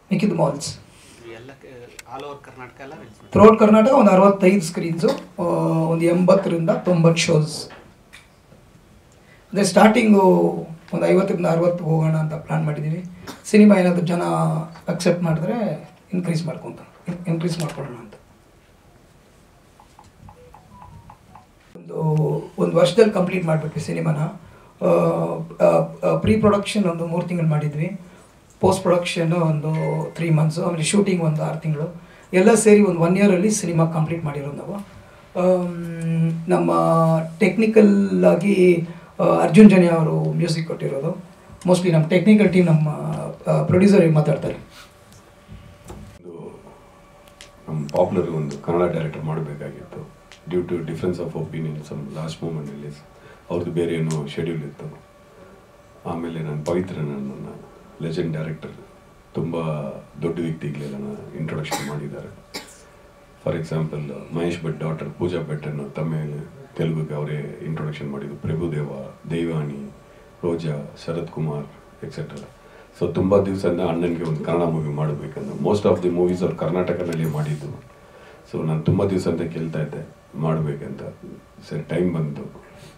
ಮಿಕ್ಕಿದ್ದು ಮಾಲ್ಸ್. ಎಲ್ಲ all over Karnataka ಎಲ್ಲ ಥ್ರೂಔಟ್ ಕರ್ನಾಟಕ ಒಂದು 65 ಸ್ಕ್ರೀನ್ಸು, ಒಂದು 80ರಿಂದ 90 ಶೋಸ್. ಅದೇ ಸ್ಟಾರ್ಟಿಂಗು ಒಂದು 50ರಿಂದ 60 ಹೋಗೋಣ ಅಂತ ಪ್ಲ್ಯಾನ್ ಮಾಡಿದ್ದೀವಿ. ಸಿನಿಮಾ ಏನಾದರೂ ಜನ ಅಕ್ಸೆಪ್ಟ್ ಮಾಡಿದ್ರೆ ಇನ್ಕ್ರೀಸ್ ಮಾಡ್ಕೊಳ್ಳೋಣ ಅಂತ. ಒಂದು ವರ್ಷದಲ್ಲಿ ಕಂಪ್ಲೀಟ್ ಮಾಡಿಬಿಟ್ವಿ ಸಿನಿಮಾನ. ಪ್ರೀ ಪ್ರೊಡಕ್ಷನ್ ಒಂದು 3 ತಿಂಗಳು ಮಾಡಿದ್ವಿ, ಪೋಸ್ಟ್ ಪ್ರೊಡಕ್ಷನ್ನು ಒಂದು 3 ಮಂತ್ಸು, ಆಮೇಲೆ ಶೂಟಿಂಗ್ ಒಂದು 6 ತಿಂಗಳು, ಎಲ್ಲ ಸೇರಿ ಒಂದು 1 ಇಯರಲ್ಲಿ ಸಿನಿಮಾ ಕಂಪ್ಲೀಟ್ ಮಾಡಿರೋದು ನಾವು. ನಮ್ಮ ಟೆಕ್ನಿಕಲ್ ಆಗಿ ಅರ್ಜುನ್ ಜನ್ಯ ಅವರು ಮ್ಯೂಸಿಕ್ ಕೊಟ್ಟಿರೋದು. ಮೋಸ್ಟ್ಲಿ ನಮ್ಮ ಟೆಕ್ನಿಕಲ್ ಟೀಮ್, ನಮ್ಮ ಪ್ರೊಡ್ಯೂಸರ್ ಮಾತಾಡ್ತಾರೆ. ನಮ್ಮ ಪಾಪ್ಯುಲರ್ ಒಂದು ಕನ್ನಡ ಡೈರೆಕ್ಟರ್ ಮಾಡಬೇಕಾಗಿತ್ತು. Due to difference of opinion some last moment release, ಅವ್ರದ್ದು ಬೇರೆ ಏನೋ ಶೆಡ್ಯೂಲ್ ಇತ್ತು. ಆಮೇಲೆ ನಾನು ಪವಿತ್ರ, ನನ್ನ ಲೆಜೆಂಡ್ ಡೈರೆಕ್ಟರ್, ತುಂಬ ದೊಡ್ಡ ವ್ಯಕ್ತಿಗಳೆಲ್ಲ ಇಂಟ್ರೊಡಕ್ಷನ್ ಮಾಡಿದ್ದಾರೆ. For example Mahesh Bhatt daughter Pooja Bhatt ಅನ್ನೋ ತಮಿಳು ತೆಲುಗುಗೆ ಅವರೇ ಇಂಟ್ರೊಡಕ್ಷನ್ ಮಾಡಿದ್ದು. ಪ್ರಭುದೇವ, ದೈವಾನಿ, ರೋಜಾ, ಶರತ್ ಕುಮಾರ್ ಎಕ್ಸೆಟ್ರಾ. ಸೊ ತುಂಬ ದಿವಸದಿಂದ ಅಣ್ಣನಿಗೆ ಒಂದು ಕನ್ನಡ ಮೂವಿ ಮಾಡಬೇಕಂದ್ರೆ, ಮೋಸ್ಟ್ ಆಫ್ ದಿ ಮೂವೀಸ್ ಅವ್ರು ಕರ್ನಾಟಕದಲ್ಲಿ ಮಾಡಿದ್ದು. ಸೊ ನಾನು ತುಂಬ ದಿವಸ ಅಂತ ಕೇಳ್ತಾ ಇದ್ದೆ ಮಾಡಬೇಕಂತ. ಸರಿ ಟೈಮ್ ಬಂತು,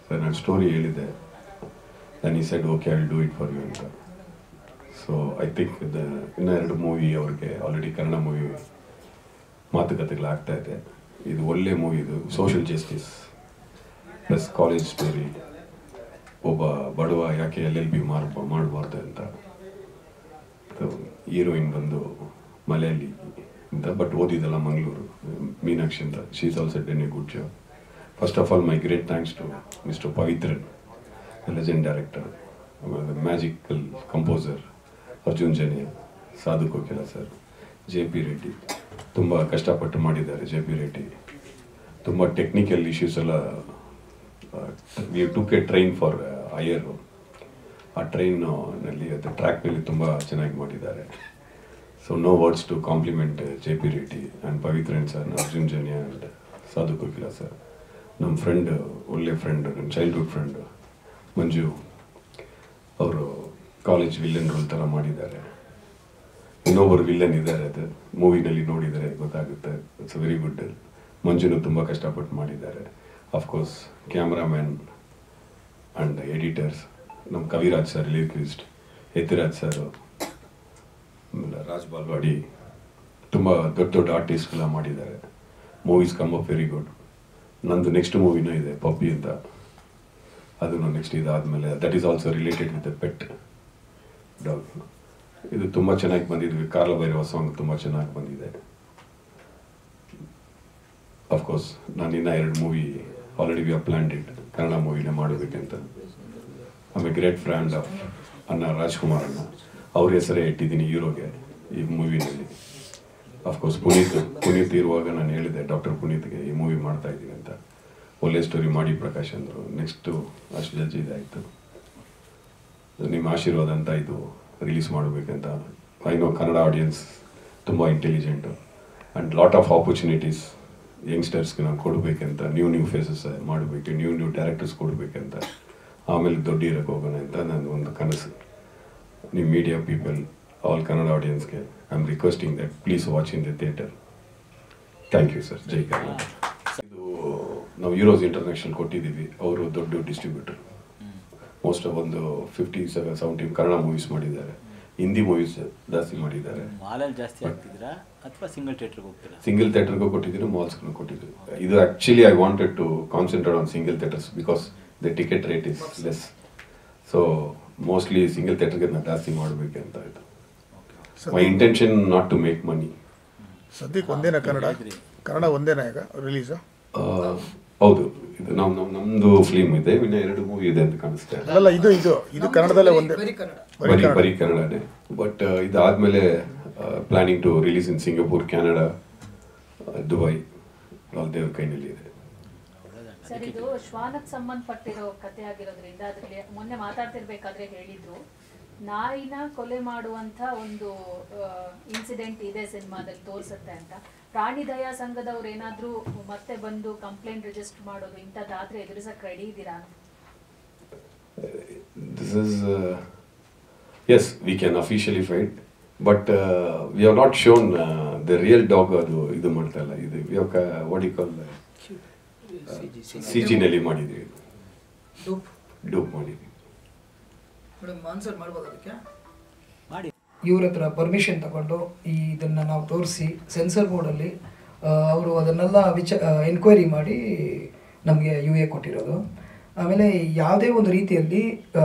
ಸರ್ ನಾನು ಸ್ಟೋರಿ ಹೇಳಿದೆ, ನಾನು ಈ side okay I will do it for you ಅಂತ. ಸೊ ಐ ಥಿಂಕ್ ಇನ್ನೂ 2 ಮೂವಿ ಅವ್ರಿಗೆ ಆಲ್ರೆಡಿ ಕನ್ನಡ ಮೂವಿ ಮಾತುಕತೆಗಳಾಗ್ತಾ ಇದೆ. ಇದು ಒಳ್ಳೆ ಮೂವಿ, ಇದು social justice plus college story. ಒಬ್ಬ ಬಡವ ಯಾಕೆ LLB ಮಾಡಬಾರ್ದು ಅಂತ. ಹೀರೋಯಿನ್ ಬಂದು ಮಲಯಾಳಿ ಅಂತ, ಬಟ್ ಓದಿದ್ದಲ್ಲ ಮಂಗಳೂರು, ಮೀನಾಕ್ಷಿ ಅಂತ. She is also done a good job. First of all my great thanks to mister Pavithran, legend director, ಆಮೇಲೆ magical composer Arjun Janya, Sadhu Kokila sir, JP Reddy ತುಂಬ ಕಷ್ಟಪಟ್ಟು ಮಾಡಿದ್ದಾರೆ. JP ರೆಡ್ಡಿ ತುಂಬ ಟೆಕ್ನಿಕಲ್ ಇಶ್ಯೂಸ್ ಎಲ್ಲ, we took a train for Iyer. ಆ ಟ್ರೈನಲ್ಲಿ ಅದು ಟ್ರ್ಯಾಕ್ ಮೇಲೆ ತುಂಬ ಚೆನ್ನಾಗಿ ಮಾಡಿದ್ದಾರೆ. So no words to compliment JP Reddy and Pavithran sir, Arjun Janya and Sadhu Kokila sir. ನಮ್ಮ ಫ್ರೆಂಡ್, ಒಳ್ಳೆ ಫ್ರೆಂಡ್, ನನ್ನ ಚೈಲ್ಡ್ಹುಡ್ ಫ್ರೆಂಡ್ ಮಂಜು, ಅವರು ಕಾಲೇಜ್ ವಿಲ್ಲನ್ ರೋಲ್ ಥರ ಮಾಡಿದ್ದಾರೆ. ಇನ್ನೊಬ್ಬರು ವಿಲ್ಲನ್ ಇದ್ದಾರೆ, ಅದು ಮೂವಿನಲ್ಲಿ ನೋಡಿದರೆ ಗೊತ್ತಾಗುತ್ತೆ. It's very good. ಮಂಜುನು ತುಂಬ ಕಷ್ಟಪಟ್ಟು ಮಾಡಿದ್ದಾರೆ. ಅಫ್ಕೋರ್ಸ್ ಕ್ಯಾಮ್ರಾಮ್ಯಾನ್ ಆ್ಯಂಡ್ ಎಡಿಟರ್ಸ್ ನಮ್ಮ ಕವಿರಾಜ್ ಸರ್, ಲಿರಿಕಿಸ್ಟ್ ಯತಿರಾಜ್ ಸರ್, ಆಮೇಲೆ ರಾಜ್ ಬಾಲ್ವಾಡಿ, ತುಂಬ ದೊಡ್ಡ ದೊಡ್ಡ ಆರ್ಟಿಸ್ಟ್ಗಳ ಮಾಡಿದ್ದಾರೆ. Movies come up very good. ನಂದು ನೆಕ್ಸ್ಟ್ ಮೂವಿನೂ ಇದೆ, ಪಪ್ಪಿ ಅಂತ. ಅದನ್ನು ನೆಕ್ಸ್ಟ್ ಇದಾದಮೇಲೆ that is also related with the pet dog. ಇದು ತುಂಬ ಚೆನ್ನಾಗಿ ಬಂದಿದ್ವಿ. ಕಾಲ ಭೈರವ ಸಾಂಗ್ ತುಂಬ ಚೆನ್ನಾಗಿ ಬಂದಿದೆ. ಅಫ್ಕೋರ್ಸ್ ನಾನು ಇನ್ನೂ 2 movie already we are planned it, Kannada ಮೂವಿನೇ ಮಾಡಬೇಕಂತ. ಆಮೇಲೆ ಗ್ರೇಟ್ ಫ್ರೆಂಡ್ ಆಫ್ ಅಣ್ಣ ರಾಜ್ಕುಮಾರ್ ಅಣ್ಣ, ಅವ್ರ ಹೆಸರೇ ಇಟ್ಟಿದ್ದೀನಿ ಹೀರೋಗೆ ಈ ಮೂವಿನಲ್ಲಿ. ಅಫ್ಕೋರ್ಸ್ ಪುನೀತ್ ಇರುವಾಗ ನಾನು ಹೇಳಿದೆ ಡಾಕ್ಟರ್ ಪುನೀತ್ಗೆ ಈ ಮೂವಿ ಮಾಡ್ತಾ ಇದ್ದೀನಿ ಅಂತ. ಒಳ್ಳೆ ಸ್ಟೋರಿ ಮಾಡಿ ಪ್ರಕಾಶ್ ಅಂದರು. ನೆಕ್ಸ್ಟು ಅಷ್ಟು ಜಲ್ದಿ ಇದಾಯಿತು. ನಿಮ್ಮ ಆಶೀರ್ವಾದ ಅಂತ ಇದು ರಿಲೀಸ್ ಮಾಡಬೇಕಂತ. ಐ ನೋ ಕನ್ನಡ ಆಡಿಯನ್ಸ್ ತುಂಬ intelligent and lot of opportunities ಯಂಗ್ಸ್ಟರ್ಸ್ಗೆ ನಾನು ಕೊಡಬೇಕಂತ. ನ್ಯೂ ಫೇಸಸ್ ಮಾಡಬೇಕು, ನ್ಯೂ ಡೈರೆಕ್ಟರ್ಸ್ ಕೊಡಬೇಕಂತ. ಆಮೇಲೆ ದೊಡ್ಡ ಇರೋಕ್ಕೆ ಹೋಗೋಣ ಅಂತ ನನ್ನ ಒಂದು ಕನಸು. ನೀವು ಮೀಡಿಯಾ ಪೀಪಲ್, ಆಲ್ ಕನ್ನಡ ಆಡಿಯನ್ಸ್ಗೆ I am requesting that please watch in the theatre. Thank you sir. ಜೈ ಕರ್ನಾಟಕ. ಇದು ನಾವು ಹೀರೋಸ್ ಇಂಟರ್ನ್ಯಾಷನಲ್ ಕೊಟ್ಟಿದ್ದೀವಿ. ಅವರು ದೊಡ್ಡ ಡಿಸ್ಟ್ರಿಬ್ಯೂಟರ್. ಮೋಸ್ಟ್ ಆಫ್ ಒಂದು 50-70 ಕನ್ನಡ ಮೂವೀಸ್ ಮಾಡಿದ್ದಾರೆ. ಹಿಂದಿ ಮೂವೀಸ್ ಜಾಸ್ತಿ ಮಾಡಿದ್ದಾರೆ. ಮಾಲಲ್ಲಿ ಜಾಸ್ತಿ ಆಗ್ತಿದ್ದೀರಾ ಅಥವಾ ಸಿಂಗಲ್ ಥಿಯೇಟರ್ಗೆ ಹೋಗ್ತೀರಾ? ಸಿಂಗಲ್ ಥಿಯೇಟರ್ಗೂ ಕೊಟ್ಟಿದ್ದೀನಿ, ಮಾಲ್ಸ್ಗೂ ಕೊಟ್ಟಿದ್ದೀನಿ. ಇದು actually I wanted to concentrate on single theatres because the ticket rate is less. So mostly single ಥಿಯೇಟರ್ಗೆ ನಾನು ಜಾಸ್ತಿ ಮಾಡಬೇಕಂತ ಇದು. My intention not to make money. ಸದ್ಯಕ್ಕೆ ಒಂದೇನಾ ಕನ್ನಡ ಒಂದೇನಾ ಈಗ ರಿಲೀಸು? ಹೌದು, ಇದು ನಮ್ಮದು ಫಿಲ್ಮ್ ಇದೆ, ಇನ್ನು 2 ಮೂವಿ ಇದೆ ಅಂತ ಕಾಣಿಸ್ತಾ ಇದೆ. ಅಲ್ಲ, ಇದು ಕನ್ನಡದಲ್ಲೇ ಒಂದೇ, ಬರೀ ಕನ್ನಡನೇ. ಬಟ್ ಇದಾದಮೇಲೆ planning to release in Singapore, Canada, Dubai, all ದೇವ್ರ ಕೈನಲ್ಲಿ ಇದೆ. ಸರ್, ಇದು ಶ್ವಾನಕ್ಕೆ ಸಂಬಂಧಪಟ್ಟಿರೋ ಕಥೆ ಆಗಿರೋದ್ರಿಂದ ಅದರಲ್ಲಿ ಮೊನ್ನೆ ಮಾತಾಡ್ತಿರ್ಬೇಕಾದ್ರೆ ಹೇಳಿದ್ರು, ನಾಯಿನ ಕೊಲೆ ಮಾಡುವಂಥ ಒಂದು ಇನ್ಸಿಡೆಂಟ್ ಇದೆ ಸಿನಿಮಾದಲ್ಲಿ ತೋರಿಸುತ್ತೆ ಅಂತ. ಪ್ರಾಣಿ ದಯಾ ಸಂಘದವ್ರು ಏನಾದರೂ ಮತ್ತೆ ಬಂದು ಕಂಪ್ಲೇಂಟ್ ರಿಜಿಸ್ಟರ್ ಮಾಡೋದು ಇಂಥದ್ದಾದರೆ ಎದುರಿಸಕ್ಕೆ ರೆಡಿ ಇದ್ದೀರಾ? This is yes, we can officially fight. But we have not shown the real dog. ಅದು ಇದು ಮಾಡ್ತಾ ಇಲ್ಲ. ಇದು we have what you call CG ನಲ್ಲಿ ಮಾಡಿದ್ವಿ, ಡೂಪ್ ಮಾಡಿದ್ವಿ. ಮೇಡಮ್ ಆನ್ಸರ್ ಮಾಡ್ಬೋದು ಅದಕ್ಕೆ? ಮಾಡಿ. ಇವ್ರ ಹತ್ರ ಪರ್ಮಿಷನ್ ತಗೊಂಡು ಇದನ್ನು ನಾವು ತೋರಿಸಿ ಸೆನ್ಸರ್ ಬೋರ್ಡಲ್ಲಿ ಅವರು ಅದನ್ನೆಲ್ಲ ಎನ್ಕ್ವೈರಿ ಮಾಡಿ ನಮಗೆ UA ಕೊಟ್ಟಿರೋದು. ಆಮೇಲೆ ಯಾವುದೇ ಒಂದು ರೀತಿಯಲ್ಲಿ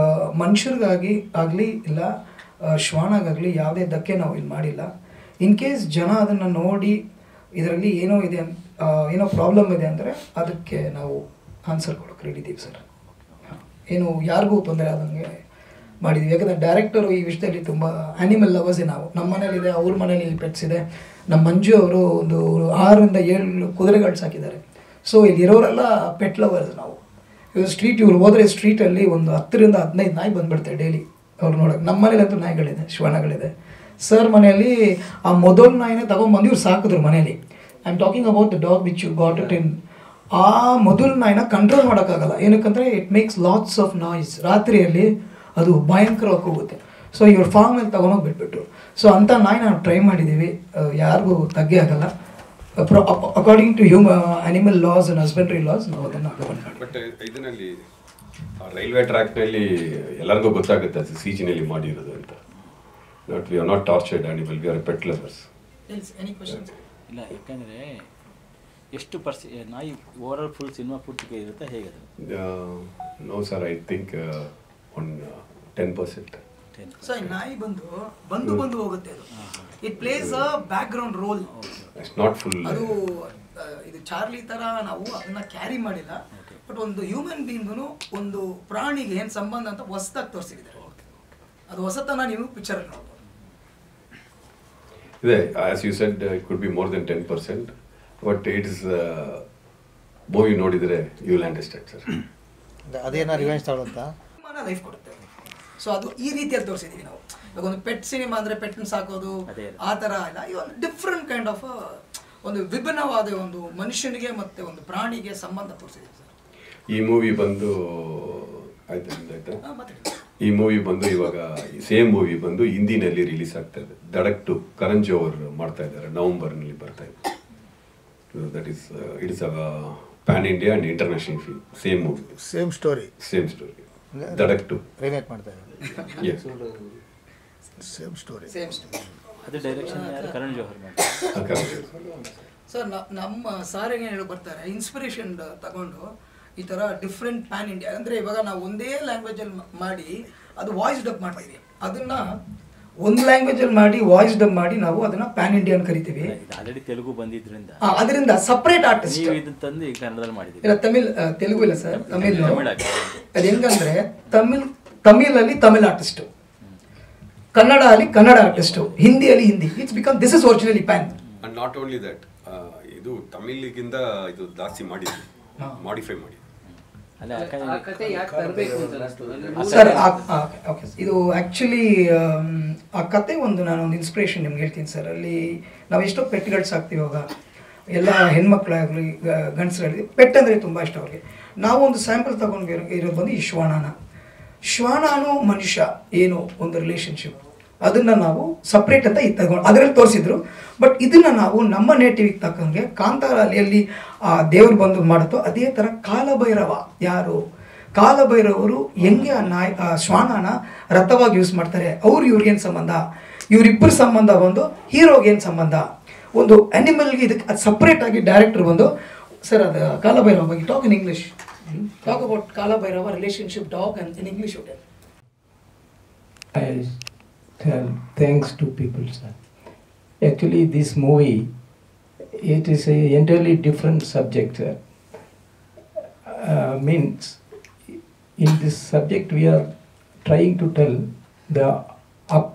ಮನುಷ್ಯರಿಗಾಗಿ ಆಗಲಿ ಇಲ್ಲ ಶ್ವಾನಾಗಲಿ ಯಾವುದೇ ಧಕ್ಕೆ ನಾವು ಇಲ್ಲಿ ಮಾಡಿಲ್ಲ. ಇನ್ ಕೇಸ್ ಜನ ಅದನ್ನು ನೋಡಿ ಇದರಲ್ಲಿ ಏನೋ ಇದೆ ಏನೋ ಪ್ರಾಬ್ಲಮ್ ಇದೆ ಅಂದರೆ ಅದಕ್ಕೆ ನಾವು ಆನ್ಸರ್ ಕೊಡೋಕೆ ರೆಡಿ ಇದ್ದೀವಿ ಸರ್. ಏನು ಯಾರಿಗೂ ತೊಂದರೆ ಆದಂಗೆ ಮಾಡಿದ್ವಿ. ಯಾಕಂದರೆ ಡೈರೆಕ್ಟರು ಈ ವಿಷಯದಲ್ಲಿ ತುಂಬ ಆ್ಯನಿಮಲ್ ಲವರ್ಸೇ ನಾವು. ನಮ್ಮ ಮನೇಲಿದೆ, ಅವ್ರ ಮನೇಲಿ ಪೆಟ್ಸ್ ಇದೆ. ನಮ್ಮ ಮಂಜು ಅವರು ಒಂದು 6 ರಿಂದ 7 ಕುದುರೆಗಳು ಸಾಕಿದ್ದಾರೆ. ಸೊ ಇಲ್ಲಿರೋರೆಲ್ಲ ಪೆಟ್ ಲವರ್ಸ್ ನಾವು. ಇವ್ರು ಹೋದರೆ ಸ್ಟ್ರೀಟಲ್ಲಿ ಒಂದು 10 ರಿಂದ 15 ನಾಯಿ ಬಂದುಬಿಡ್ತಾರೆ ಡೈಲಿ ಅವ್ರು ನೋಡೋಕೆ. ನಮ್ಮ ಮನೇಲಂತೂ ನಾಯಿಗಳಿದೆ, ಶ್ವಾನಗಳಿದೆ. ಸರ್ ಮನೆಯಲ್ಲಿ ಆ ಮೊದಲ ನಾಯಿನೇ ತಗೊಂಡ್ಬಂದು ಇವ್ರು ಸಾಕಿದ್ರು ಮನೇಲಿ. I am talking about the dog which you got it in. ಆ ಮೊದಲ ನಾಯಿನ ಕಂಟ್ರೋಲ್ ಮಾಡೋಕ್ಕಾಗಲ್ಲ. ಏನಕ್ಕಂದರೆ it makes lots of noise. ರಾತ್ರಿಯಲ್ಲಿ ಅದು ಭಯಂಕರವಾಗಿ ಹೋಗುತ್ತೆ. ಸೊ ಇವ್ರ ಫಾರ್ಮಲ್ಲಿ ತೊಗೊಂಡೋಗಿ ಬಿಟ್ಬಿಟ್ರು. ಸೊ ಅಂಥ ನಾಯಿ ನಾವು ಟ್ರೈ ಮಾಡಿದ್ದೀವಿ, ಯಾರಿಗೂ ತಗ್ಗೆ ಆಗಲ್ಲ. According to animal laws and husbandry laws ನಾವು ಅದನ್ನು ತಗೊಂಡು. ಬಟ್ ಇದರಲ್ಲಿ ರೈಲ್ವೆ ಟ್ರ್ಯಾಕ್ನಲ್ಲಿ ಎಲ್ಲರಿಗೂ ಗೊತ್ತಾಗುತ್ತೆ ಅದು CG ನಲ್ಲಿ ಮಾಡಿರೋದು ಅಂತ. Not we are not tortured animal, we are pet lovers. ಇಲ್ಲ, ಯಾಕಂದರೆ ಎಷ್ಟು ನಾಯಿ ಓವರಾಲ್ ಫುಲ್ ಸಿನಿಮಾ ಪೂರ್ತಿಗೆ ಇರುತ್ತೆ ಹೇಗೆ ಅದು? No sir, I think one 10%. So ಈ ನಾಯಿ ಬಂದು ಹೋಗುತ್ತೆ. ಅದು it plays a background role. It's not full. ಅದು ಇದು ಚಾರ್ಲಿ ಥರ ನಾವು ಅದನ್ನ ಕ್ಯಾರಿ ಮಾಡಿಲ್ಲ. ಬಟ್ ಒಂದು ಹ್ಯೂಮನ್ ಬೀಯಿಂಗ್ನು ಒಂದು ಪ್ರಾಣಿಗೆ ಏನು ಸಂಬಂಧ ಅಂತ ಹೊಸದಾಗಿ ತೋರಿಸಿದ್ದಾರೆ. ಅದು ಹೊಸತನ ನೀವು ಪಿಕ್ಚರಲ್ಲಿ ನೋಡ್ಬೋದು. ಇದೆ, as you said, it could be more than 10%. But it is movie ನೋಡಿದರೆ ಯು ವಿಲ್ ಅಂಡರ್ಸ್ಟ್ಯಾಂಡ್ ಸರ್. ಅದೇನೋ ರಿವೆಂಜ್ ತಗೊಳ್ಳುತ್ತ ಲೈಫ್ ಕೊಡುತ್ತೆ. ಸೊ ಅದು ಈ ರೀತಿಯಲ್ಲಿ ತೋರಿಸಿದ್ದೀವಿ ನಾವು. ಇವಾಗ ಒಂದು ಪೆಟ್ ಸಿನಿಮಾ ಅಂದರೆ ಪೆಟ್ನ ಸಾಕೋದು ಆ ಥರ ಇಲ್ಲ. ಈ ಒಂದು ಡಿಫ್ರೆಂಟ್ ಕೈಂಡ್ ಆಫ್ ಒಂದು ವಿಭಿನ್ನವಾದ ಒಂದು ಮನುಷ್ಯನಿಗೆ ಮತ್ತು ಒಂದು ಪ್ರಾಣಿಗೆ ಸಂಬಂಧ ತೋರಿಸಿದ್ದೀವಿ ಸರ್. ಈ ಮೂವಿ ಬಂದು ಈ ಮೂವಿ ಬಂದು ಇವಾಗ ಸೇಮ್ ಮೂವಿ ಬಂದು ಹಿಂದಿನಲ್ಲಿ ರಿಲೀಸ್ ಆಗ್ತಾ ಇದೆ. ದಡಕ್ 2 ಕರಣ್ ಜೋಹರ್ ಮಾಡ್ತಾ ಇದ್ದಾರೆ, ನವೆಂಬರ್ನಲ್ಲಿ ಬರ್ತಾ ಇದೆ. That is it is a pan India and international film. Same movie, same story. Dhadak 2 remake ಮಾಡ್ತಾ ಇದ್ದಾರೆ. Same story. ಅದು ಡೈರೆಕ್ಷನ್ ಯಾರು? ಕರಣ್ ಜೋಹರ್ ಮಾಡ್ತಾರೆ. ಸರ್ ನಮ್ಮ ಸಾರಿಗೆ ಹೇಳಿ ಬರ್ತಾರೆ ಇನ್ಸ್ಪಿರೇಷನ್ ತಗೊಂಡು ಈ ಥರ ಡಿಫ್ರೆಂಟ್ ಪ್ಯಾನ್ ಇಂಡಿಯಾ ಅಂದರೆ ಇವಾಗ ನಾವು ಒಂದೇ ಲ್ಯಾಂಗ್ವೇಜಲ್ಲಿ ಮಾಡಿ ಅದು ವಾಯ್ಸ್ ಡಬ್ ಮಾಡ್ತೀವಿ. ಅದನ್ನು ಒಂದು ಲ್ಯಾಂಗ್ವೇಜಲ್ಲಿ ಮಾಡಿ ವಾಯ್ಸ್ ಡಬ್ ಮಾಡಿ ನಾವು ಅದನ್ನು ಪ್ಯಾನ್ ಇಂಡಿಯಾ ಅಂತ ಕರಿತೀವಿ. ಆಲ್ರೆಡಿ ತೆಲುಗು ಬಂದಿದ್ರಿಂದ ಅದರಿಂದ ಸಪ್ರೇಟ್ ಆರ್ಟಿಸ್ಟ್ ಇದನ್ನು ತಂದು ಕನ್ನಡದಲ್ಲಿ ಮಾಡಿದ್ದೀವಿ. ಇಲ್ಲ, ತೆಲುಗು ಇಲ್ಲ ಸರ್, ತಮಿಳ್. ಅದು ಹೆಂಗಂದ್ರೆ ತಮಿಳಲ್ಲಿ ತಮಿಳ್ ಆರ್ಟಿಸ್ಟು, ಕನ್ನಡ ಅಲ್ಲಿ ಕನ್ನಡ ಆರ್ಟಿಸ್ಟು, ಹಿಂದಿಯಲ್ಲಿ Hindi. It's become this is originally PAN. And not only that, ಇದು ತಮಿಳಿಗಿಂತ ಇದು ಜಾಸ್ತಿ ಮಾಡಿದ್ವಿ, ಮಾಡಿಫೈ ಮಾಡಿ. ಸರ್ ಓಕೆ, ಇದು ಆ್ಯಕ್ಚುಲಿ ಆ ಕತೆ ನಾನೊಂದು ಇನ್ಸ್ಪಿರೇಷನ್ ನಿಮ್ಗೆ ಹೇಳ್ತೀನಿ ಸರ್. ಅಲ್ಲಿ ನಾವು ಎಷ್ಟೋ ಪೆಟ್ಗಳು ಸಾಕ್ತೀವಿ. ಇವಾಗ ಎಲ್ಲ ಹೆಣ್ಮಕ್ಳಾಗಲಿ ಗಂಡಸರಾಗಲಿ ಪೆಟ್ ಅಂದರೆ ತುಂಬ ಇಷ್ಟ ಅವ್ರಿಗೆ. ನಾವು ಒಂದು ಸ್ಯಾಂಪಲ್ ತಗೊಂಡು ಇರೋದು ಬಂದು ಈ ಶ್ವಾನಾನು ಮನುಷ್ಯ ಏನು ಒಂದು ರಿಲೇಷನ್ಶಿಪ್, ಅದನ್ನು ನಾವು ಸಪ್ರೇಟ್ ಅಂತ ತಗೊಂಡು ಅದರಲ್ಲಿ ತೋರಿಸಿದ್ರು. ಬಟ್ ಇದನ್ನು ನಾವು ನಮ್ಮ ನೇಟಿವಿಗೆ ತಕ್ಕಂಗೆ ಕಾಂತಾರ ಅಲಿಯಲ್ಲಿ ಆ ದೇವ್ರು ಬಂದು ಮಾಡುತ್ತೋ ಅದೇ ಥರ ಕಾಲಭೈರವ. ಯಾರು ಕಾಲಭೈರವರು ಹೆಂಗೆ ಆ ಶ್ವಾನನ ರಥವಾಗಿ ಯೂಸ್ ಮಾಡ್ತಾರೆ, ಇವ್ರಿಗೇನು ಸಂಬಂಧ, ಇವರಿಬ್ಬರ ಸಂಬಂಧ ಬಂದು ಹೀರೋಗೇನು ಸಂಬಂಧ, ಒಂದು ಅನಿಮಲ್ಗೆ ಇದಕ್ಕೆ ಅದು ಸಪ್ರೇಟಾಗಿ ಡೈರೆಕ್ಟರ್ ಬಂದು ಸರ್ ಅದು ಕಾಲಭೈರವ ಬಗ್ಗೆ talk in English, talk about Kalabhairava relationship dog and in English. Okay. I tell thanks to people, sir. Actually, this movie, it is a entirely different subject, sir. Means, in this subject we are trying to tell the up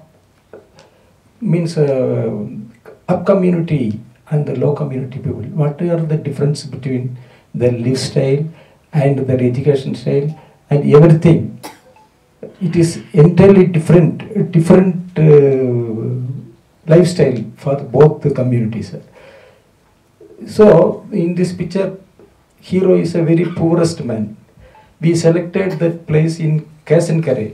community and the low community people. What are the difference between their lifestyle and their education style and everything? It is entirely different lifestyle for both the communities. So in this picture, hero is a very poorest man. We selected that place in Kasankare.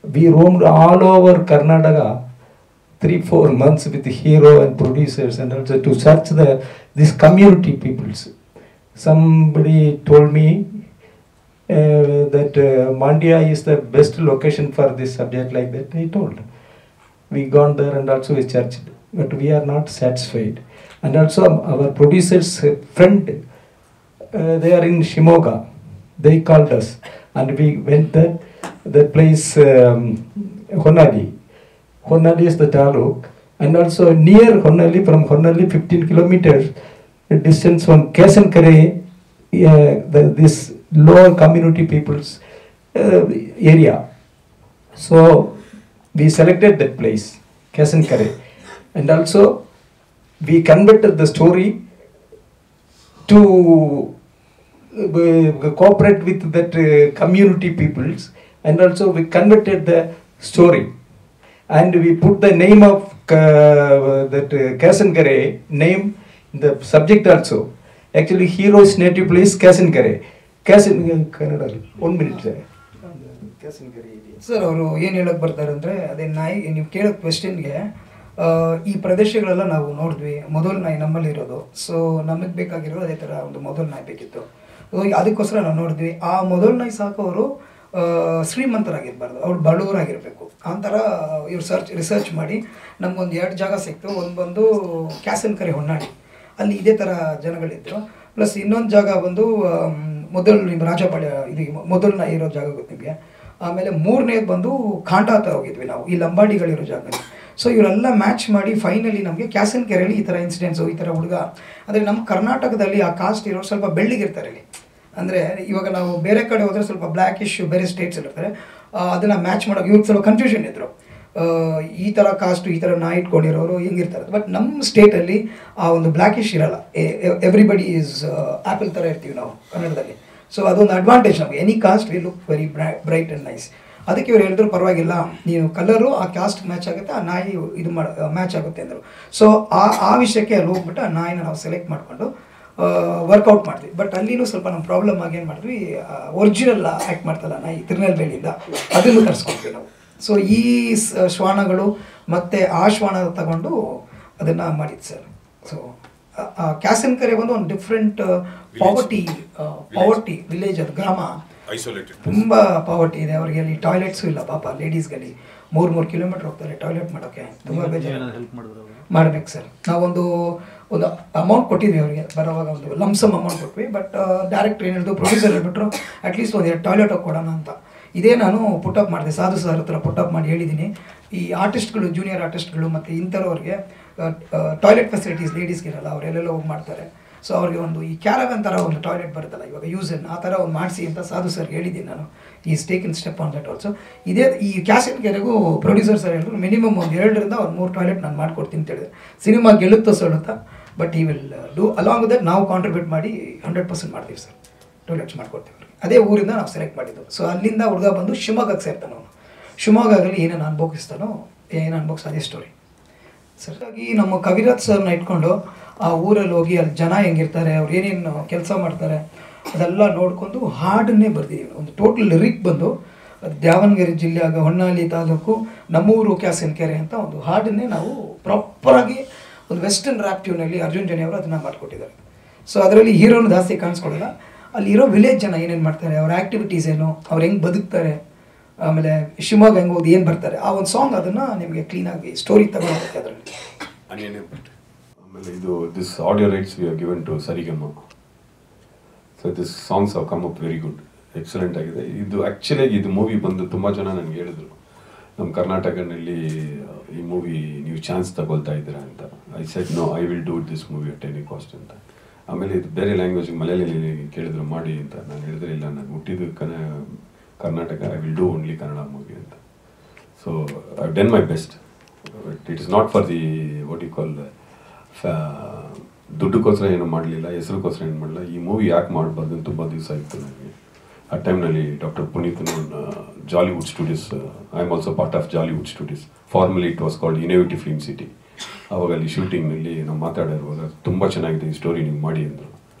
We roamed all over Karnataka 3-4 months with the hero and producers, and also to search these community peoples. Somebody told me that Mandya is the best location for this subject, like that. I told. We gone there and also we searched, but we are not satisfied. And also our producers' friend, they are in Shimoga. They called us, and we went there. The place Honali. Honali is the taluk, and also near Honali, from Honali 15 kilometers distance from Kesankare, this lower community people's area. So we selected that place, Kesankare, and also we converted the story to cooperate with that community peoples, and also we converted the story, and we put the name of that Kesankare name in the subject also. Actually, hero's native place Kesankare. Kannada. 1 minute sir. Kesankare. Sir ಅವರು ಏನು ಹೇಳಕ್ಕೆ ಬರ್ತಾರೆ ಅಂದರೆ ಅದೇ ನಾಯಿ ನೀವು ಕೇಳೋ ಕ್ವೆಶ್ಚನ್ಗೆ ಈ ಪ್ರದೇಶಗಳೆಲ್ಲ ನಾವು ನೋಡಿದ್ವಿ. ಮೊದಲು ನಾಯಿ ನಮ್ಮಲ್ಲಿ ಇರೋದು, ಸೊ ನಮಗೆ ಬೇಕಾಗಿರೋದು ಅದೇ ಥರ ಒಂದು ಮೊದಲು ನಾಯಿ ಬೇಕಿತ್ತು. ಅದಕ್ಕೋಸ್ಕರ ನಾವು ನೋಡಿದ್ವಿ. ಆ ಮೊದಲು ನಾಯಿ ಸಾಕೋರು ಶ್ರೀಮಂತರಾಗಿರಬಾರ್ದು, ಅವ್ರು ಬಡವರಾಗಿರಬೇಕು. ಆ ಥರ ಇವ್ರು ರಿಸರ್ಚ್ ಮಾಡಿ ನಮಗೊಂದು 2 ಜಾಗ ಸಿಕ್ತು. ಒಂದು ಬಂದು ಕ್ಯಾಸನ್ಕರೆ ಹೊನ್ನಾಳಿ, ಅಲ್ಲಿ ಇದೇ ಥರ ಜನಗಳಿದ್ದರು. ಪ್ಲಸ್ ಇನ್ನೊಂದು ಜಾಗ ಬಂದು ಮೊದಲು ನಿಮ್ಮ ರಾಜಪಾಳ್ಯ, ಇದು ಮೊದಲು ನಾಯಿ ಇರೋ ಜಾಗ ಗೊತ್ತು ನಿಮಗೆ. ಆಮೇಲೆ 3ನೇದು ಬಂದು ಖಾಂಡಾತ ಹೋಗಿದ್ವಿ ನಾವು, ಈ ಲಂಬಾಡಿಗಳಿರೋ ಜಾಗದಲ್ಲಿ. ಸೊ ಇವರೆಲ್ಲ ಮ್ಯಾಚ್ ಮಾಡಿ ಫೈನಲಿ ನಮಗೆ ಕ್ಯಾಸನ್ಕೆರೆಯಲ್ಲಿ ಈ ಥರ ಇನ್ಸಿಡೆಂಟ್ಸು, ಈ ಥರ ಹುಡುಗ ಅಂದರೆ ನಮ್ಮ ಕರ್ನಾಟಕದಲ್ಲಿ ಆ ಕಾಸ್ಟ್ ಇರೋರು ಸ್ವಲ್ಪ ಬೆಳ್ಳಿಗಿರ್ತಾರೆ ಇಲ್ಲಿ. ಅಂದರೆ ಇವಾಗ ನಾವು ಬೇರೆ ಕಡೆ ಹೋದರೆ ಸ್ವಲ್ಪ ಬ್ಲ್ಯಾಕಿಶ್ ಬೇರೆ ಸ್ಟೇಟ್ಸ್ ಇರ್ತಾರೆ, ಅದನ್ನು ಮ್ಯಾಚ್ ಮಾಡೋಕೆ ಇವ್ರಿಗೆ ಸ್ವಲ್ಪ ಕನ್ಫ್ಯೂಷನ್ ಇದ್ದರು. ಈ ಥರ ಕಾಸ್ಟು ಈ ಥರ ನಾ ಇಟ್ಕೊಂಡಿರೋರು ಹೆಂಗಿರ್ತಾರೆ. ಬಟ್ ನಮ್ಮ ಸ್ಟೇಟಲ್ಲಿ ಆ ಒಂದು ಬ್ಲ್ಯಾಕಿಶ್ ಇರಲ್ಲ. ಎವ್ರಿಬಡಿ ಈಸ್ ಆ್ಯಪಲ್ ಥರ ಇರ್ತೀವಿ ನಾವು ಕನ್ನಡದಲ್ಲಿ. ಸೊ ಅದೊಂದು ಅಡ್ವಾಂಟೇಜ್ ನಮಗೆ. Any cost we look very bright and nice. ಅದಕ್ಕೆ ಇವ್ರು ಹೇಳಿದ್ರು ಪರವಾಗಿಲ್ಲ, ನೀವು ಕಲರು ಆ ಕಾಸ್ಟ್ ಮ್ಯಾಚ್ ಆಗುತ್ತೆ, ಆ ನಾಯಿ ಇದು ಮ್ಯಾಚ್ ಆಗುತ್ತೆ ಅಂದರು. ಸೊ ಆ ವಿಷಯಕ್ಕೆ ಅಲ್ಲಿ ಹೋಗ್ಬಿಟ್ಟು ಆ ನಾಯಿನ ನಾವು ಸೆಲೆಕ್ಟ್ ಮಾಡಿಕೊಂಡು ವರ್ಕೌಟ್ ಮಾಡಿದ್ವಿ. ಬಟ್ ಅಲ್ಲಿನೂ ಸ್ವಲ್ಪ ನಮ್ಮ ಪ್ರಾಬ್ಲಮ್ ಆಗಿ ಏನು ಮಾಡಿದ್ವಿ, ಒರಿಜಿನಲ್ ಆ್ಯಕ್ಟ್ ಮಾಡ್ತಲ್ಲ ನಾಯಿ ತಿರುನೆಲ್ವೇಲಿಯಿಂದ, ಅದನ್ನು ತರಿಸ್ಕೊಟ್ವಿ ನಾವು. ಸೊ ಈ ಶ್ವಾನಗಳು ಮತ್ತು ಆ ಶ್ವಾನ ತಗೊಂಡು ಅದನ್ನು ಮಾಡಿದ್ದು ಸರ್. ಸೊ ಕ್ಯಾಸನ್ಕರೆ ಬಂದು ಒಂದು ಡಿಫ್ರೆಂಟ್ ಪಾವರ್ಟಿ ವಿಲೇಜ್, ಅದು ಗ್ರಾಮ, ತುಂಬ ಪಾವರ್ಟಿ ಇದೆ. ಅವರಿಗೆ ಅಲ್ಲಿ ಟಾಯ್ಲೆಟ್ಸು ಇಲ್ಲ ಪಾಪ. ಲೇಡೀಸ್ಗಲ್ಲಿ 3 ಕಿಲೋಮೀಟ್ರ್ ಹೋಗ್ತಾರೆ ಟಾಯ್ಲೆಟ್ ಮಾಡೋಕ್ಕೆ. ತುಂಬ ಬೇಜಾರು ಮಾಡಬೇಕು ಸರ್. ನಾವೊಂದು ಅಮೌಂಟ್ ಕೊಟ್ಟಿದ್ವಿ ಅವರಿಗೆ, ಬರೋವಾಗ ಒಂದು ಲಮ್ಸಮ್ ಅಮೌಂಟ್ ಕೊಟ್ವಿ. ಬಟ್ ಡೈರೆಕ್ಟ್ರ್ ಏನು ಹೇಳಿದ್ರು, ಪ್ರೊಡ್ಯೂಸರ್ ಹೇಳ್ಬಿಟ್ರು ಅಟ್ಲೀಸ್ಟ್ ಒಂದು 2 ಟಾಯ್ಲೆಟ್ ಹೋಗಿ ಕೊಡೋಣ ಅಂತ. ಇದೇ ನಾನು ಪುಟಪ್ ಮಾಡಿದೆ, ಸಾಧು ಸರ್ ಹತ್ರ ಪುಟಪ್ ಮಾಡಿ ಹೇಳಿದ್ದೀನಿ. ಈ ಆರ್ಟಿಸ್ಟ್ಗಳು, ಜೂನಿಯರ್ ಆರ್ಟಿಸ್ಟ್ಗಳು ಮತ್ತು ಇಂಥವ್ರಿಗೆ ಟಾಯ್ಲೆಟ್ ಫೆಸಿಲಿಟೀಸ್ ಲೇಡೀಸ್ಗಿರಲ್ಲ, ಅವರೆಲ್ಲೆಲ್ಲ ಹೋಗಿ ಮಾಡ್ತಾರೆ. ಸೊ ಅವ್ರಿಗೆ ಒಂದು ಈ ಕ್ಯಾರವನ್ ಥರ ಒಂದು ಟಾಯ್ಲೆಟ್ ಬರುತ್ತಲ್ಲ ಇವಾಗ ಯೂಸನ್ನು, ಆ ಥರ ಒಂದು ಮಾಡಿಸಿ ಅಂತ ಸಾಧು ಸರ್ ಹೇಳಿದ್ದೀನಿ ನಾನು. ಈ taken step on that also. ಇದೇ ಈ ಕ್ಯಾಸನ್ಕೆರೆಗೂ ಪ್ರೊಡ್ಯೂಸರ್ ಸರ್ ಹೇಳಿದ್ರು ಮಿನಿಮಮ್ ಒಂದು 2ರಿಂದ 3 ಟಾಯ್ಲೆಟ್ ನಾನು ಮಾಡ್ಕೊಡ್ತೀನಿ ಅಂತ ಹೇಳಿದೆ. ಸಿನಿಮಾ ಗೆಲ್ಲುತ್ತೋ ಸೋಲುತ್ತಾ, ಬಟ್ ಈ will do along with that. ನಾವು ಕಾಂಟ್ರಿಬ್ಯೂಟ್ ಮಾಡಿ 100% ಮಾಡ್ತೀವಿ ಸರ್, ಟಾಯ್ಲೆಟ್ಸ್ ಮಾಡ್ಕೊಡ್ತೀವಿ. ಅದೇ ಊರಿಂದ ನಾವು ಸೆಲೆಕ್ಟ್ ಮಾಡಿದ್ದು. ಸೊ ಅಲ್ಲಿಂದ ಹುಡುಗ ಬಂದು ಶಿವಮೊಗ್ಗಕ್ಕೆ ಸೇರ್ತಾನೆ. ಅವನು ಶಿವಮೊಗ್ಗದಲ್ಲಿ ಏನೇನು ಅನುಭವಿಸ್ತಾನೋ, ಏನು ಅನುಭವಿಸ್ ಅದೇ ಸ್ಟೋರಿ ಸರ್. ಹಾಗಾಗಿ ನಮ್ಮ ಕವಿರಾಜ್ ಸರ್ನ ಇಟ್ಕೊಂಡು ಆ ಊರಲ್ಲಿ ಹೋಗಿ ಅಲ್ಲಿ ಜನ ಹೆಂಗಿರ್ತಾರೆ, ಅವ್ರು ಏನೇನು ಕೆಲಸ ಮಾಡ್ತಾರೆ ಅದೆಲ್ಲ ನೋಡ್ಕೊಂಡು ಹಾಡನ್ನೇ ಬರ್ದಿದ್ದೀವಿ. ಒಂದು ಟೋಟಲ್ ಲಿರಿಕ್ ಬಂದು ಅದು ದಾವಣಗೆರೆ ಜಿಲ್ಲೆಯಾಗ ಹೊನ್ನಾಳಿ ತಾಲೂಕು ನಮ್ಮೂರು ಕ್ಯಾಸನ್ಕೆರೆ ಅಂತ ಒಂದು ಹಾಡನ್ನೇ ನಾವು ಪ್ರಾಪರಾಗಿ ಒಂದು ವೆಸ್ಟರ್ನ್ ರ್ಯಾಪ್ ಟ್ಯೂನಲ್ಲಿ ಅರ್ಜುನ್ ಜನಿ ಅವರು ಅದನ್ನು ಮಾಡಿಕೊಟ್ಟಿದ್ದಾರೆ. ಸೊ ಅದರಲ್ಲಿ ಹೀರೋನು ಜಾಸ್ತಿ ಕಾಣಿಸ್ಕೊಳ್ಳಲ್ಲ, ಅಲ್ಲಿರೋ ವಿಲೇಜ್ ಜನ ಏನೇನು ಮಾಡ್ತಾರೆ, ಅವ್ರ ಆ್ಯಕ್ಟಿವಿಟೀಸ್ ಏನು, ಅವ್ರು ಹೆಂಗೆ ಬದುಕ್ತಾರೆ, ಆಮೇಲೆ ಶಿವಮೊಗ್ಗ ಹೆಂಗೆ ಹೋಗಿ ಏನು ಬರ್ತಾರೆ, ಆ ಒಂದು ಸಾಂಗ್ ಅದನ್ನು ನಿಮಗೆ ಕ್ಲೀನಾಗಿ ಸ್ಟೋರಿ ತಗೊಂಡು ಅದರಲ್ಲಿ. ಆಮೇಲೆ ಇದು this audio rights we are given to Saregama. So this songs have come up very good, excellent ಆಗಿದೆ. ಇದು ಆ್ಯಕ್ಚುಲಿಯಾಗಿ ಇದು ಮೂವಿ ಬಂದು ತುಂಬ ಜನ ನನಗೆ ಹೇಳಿದ್ರು, ನಮ್ಮ ಕರ್ನಾಟಕದಲ್ಲಿ ಈ ಮೂವಿ ನೀವು ಚಾನ್ಸ್ ತಗೊಳ್ತಾ ಇದ್ದೀರಾ ಅಂತ. I said no, I will do this movie at any cost ಅಂತ. ಆಮೇಲೆ ಇದು ಬೇರೆ ಲ್ಯಾಂಗ್ವೇಜ್ ಮಲಯಾಳಿ ಕೇಳಿದ್ರು ಮಾಡಿ ಅಂತ. ನಾನು ಹೇಳಿದ್ರೆ ಇಲ್ಲ, ನಾನು ಹುಟ್ಟಿದ್ದು Karnataka, I will do only Kannada movie ಅಂತ. So I done my best. It is not for the what you call ದುಡ್ಡುಗೋಸ್ಕರ ಏನು ಮಾಡಲಿಲ್ಲ, ಹೆಸರುಗೋಸ್ಕರ ಏನು ಮಾಡಲಿಲ್ಲ. ಈ ಮೂವಿ ಯಾಕೆ ಮಾಡಬಾರ್ದು ಅಂತ ತುಂಬ ದಿವಸ ಇತ್ತು ನನಗೆ. ಆ ಟೈಮ್ನಲ್ಲಿ ಡಾಕ್ಟರ್ ಪುನೀತ್ನು Jollywood studios, I am also part of Jollywood studios, formally it was called innovative film city. ಆವಾಗ ಅಲ್ಲಿ ಶೂಟಿಂಗ್ನಲ್ಲಿ ನಾವು ಮಾತಾಡಿರುವಾಗ ತುಂಬ ಚೆನ್ನಾಗಿದೆ ಈ ಸ್ಟೋರಿ ನೀವು ಮಾಡಿ ಅಂದರು.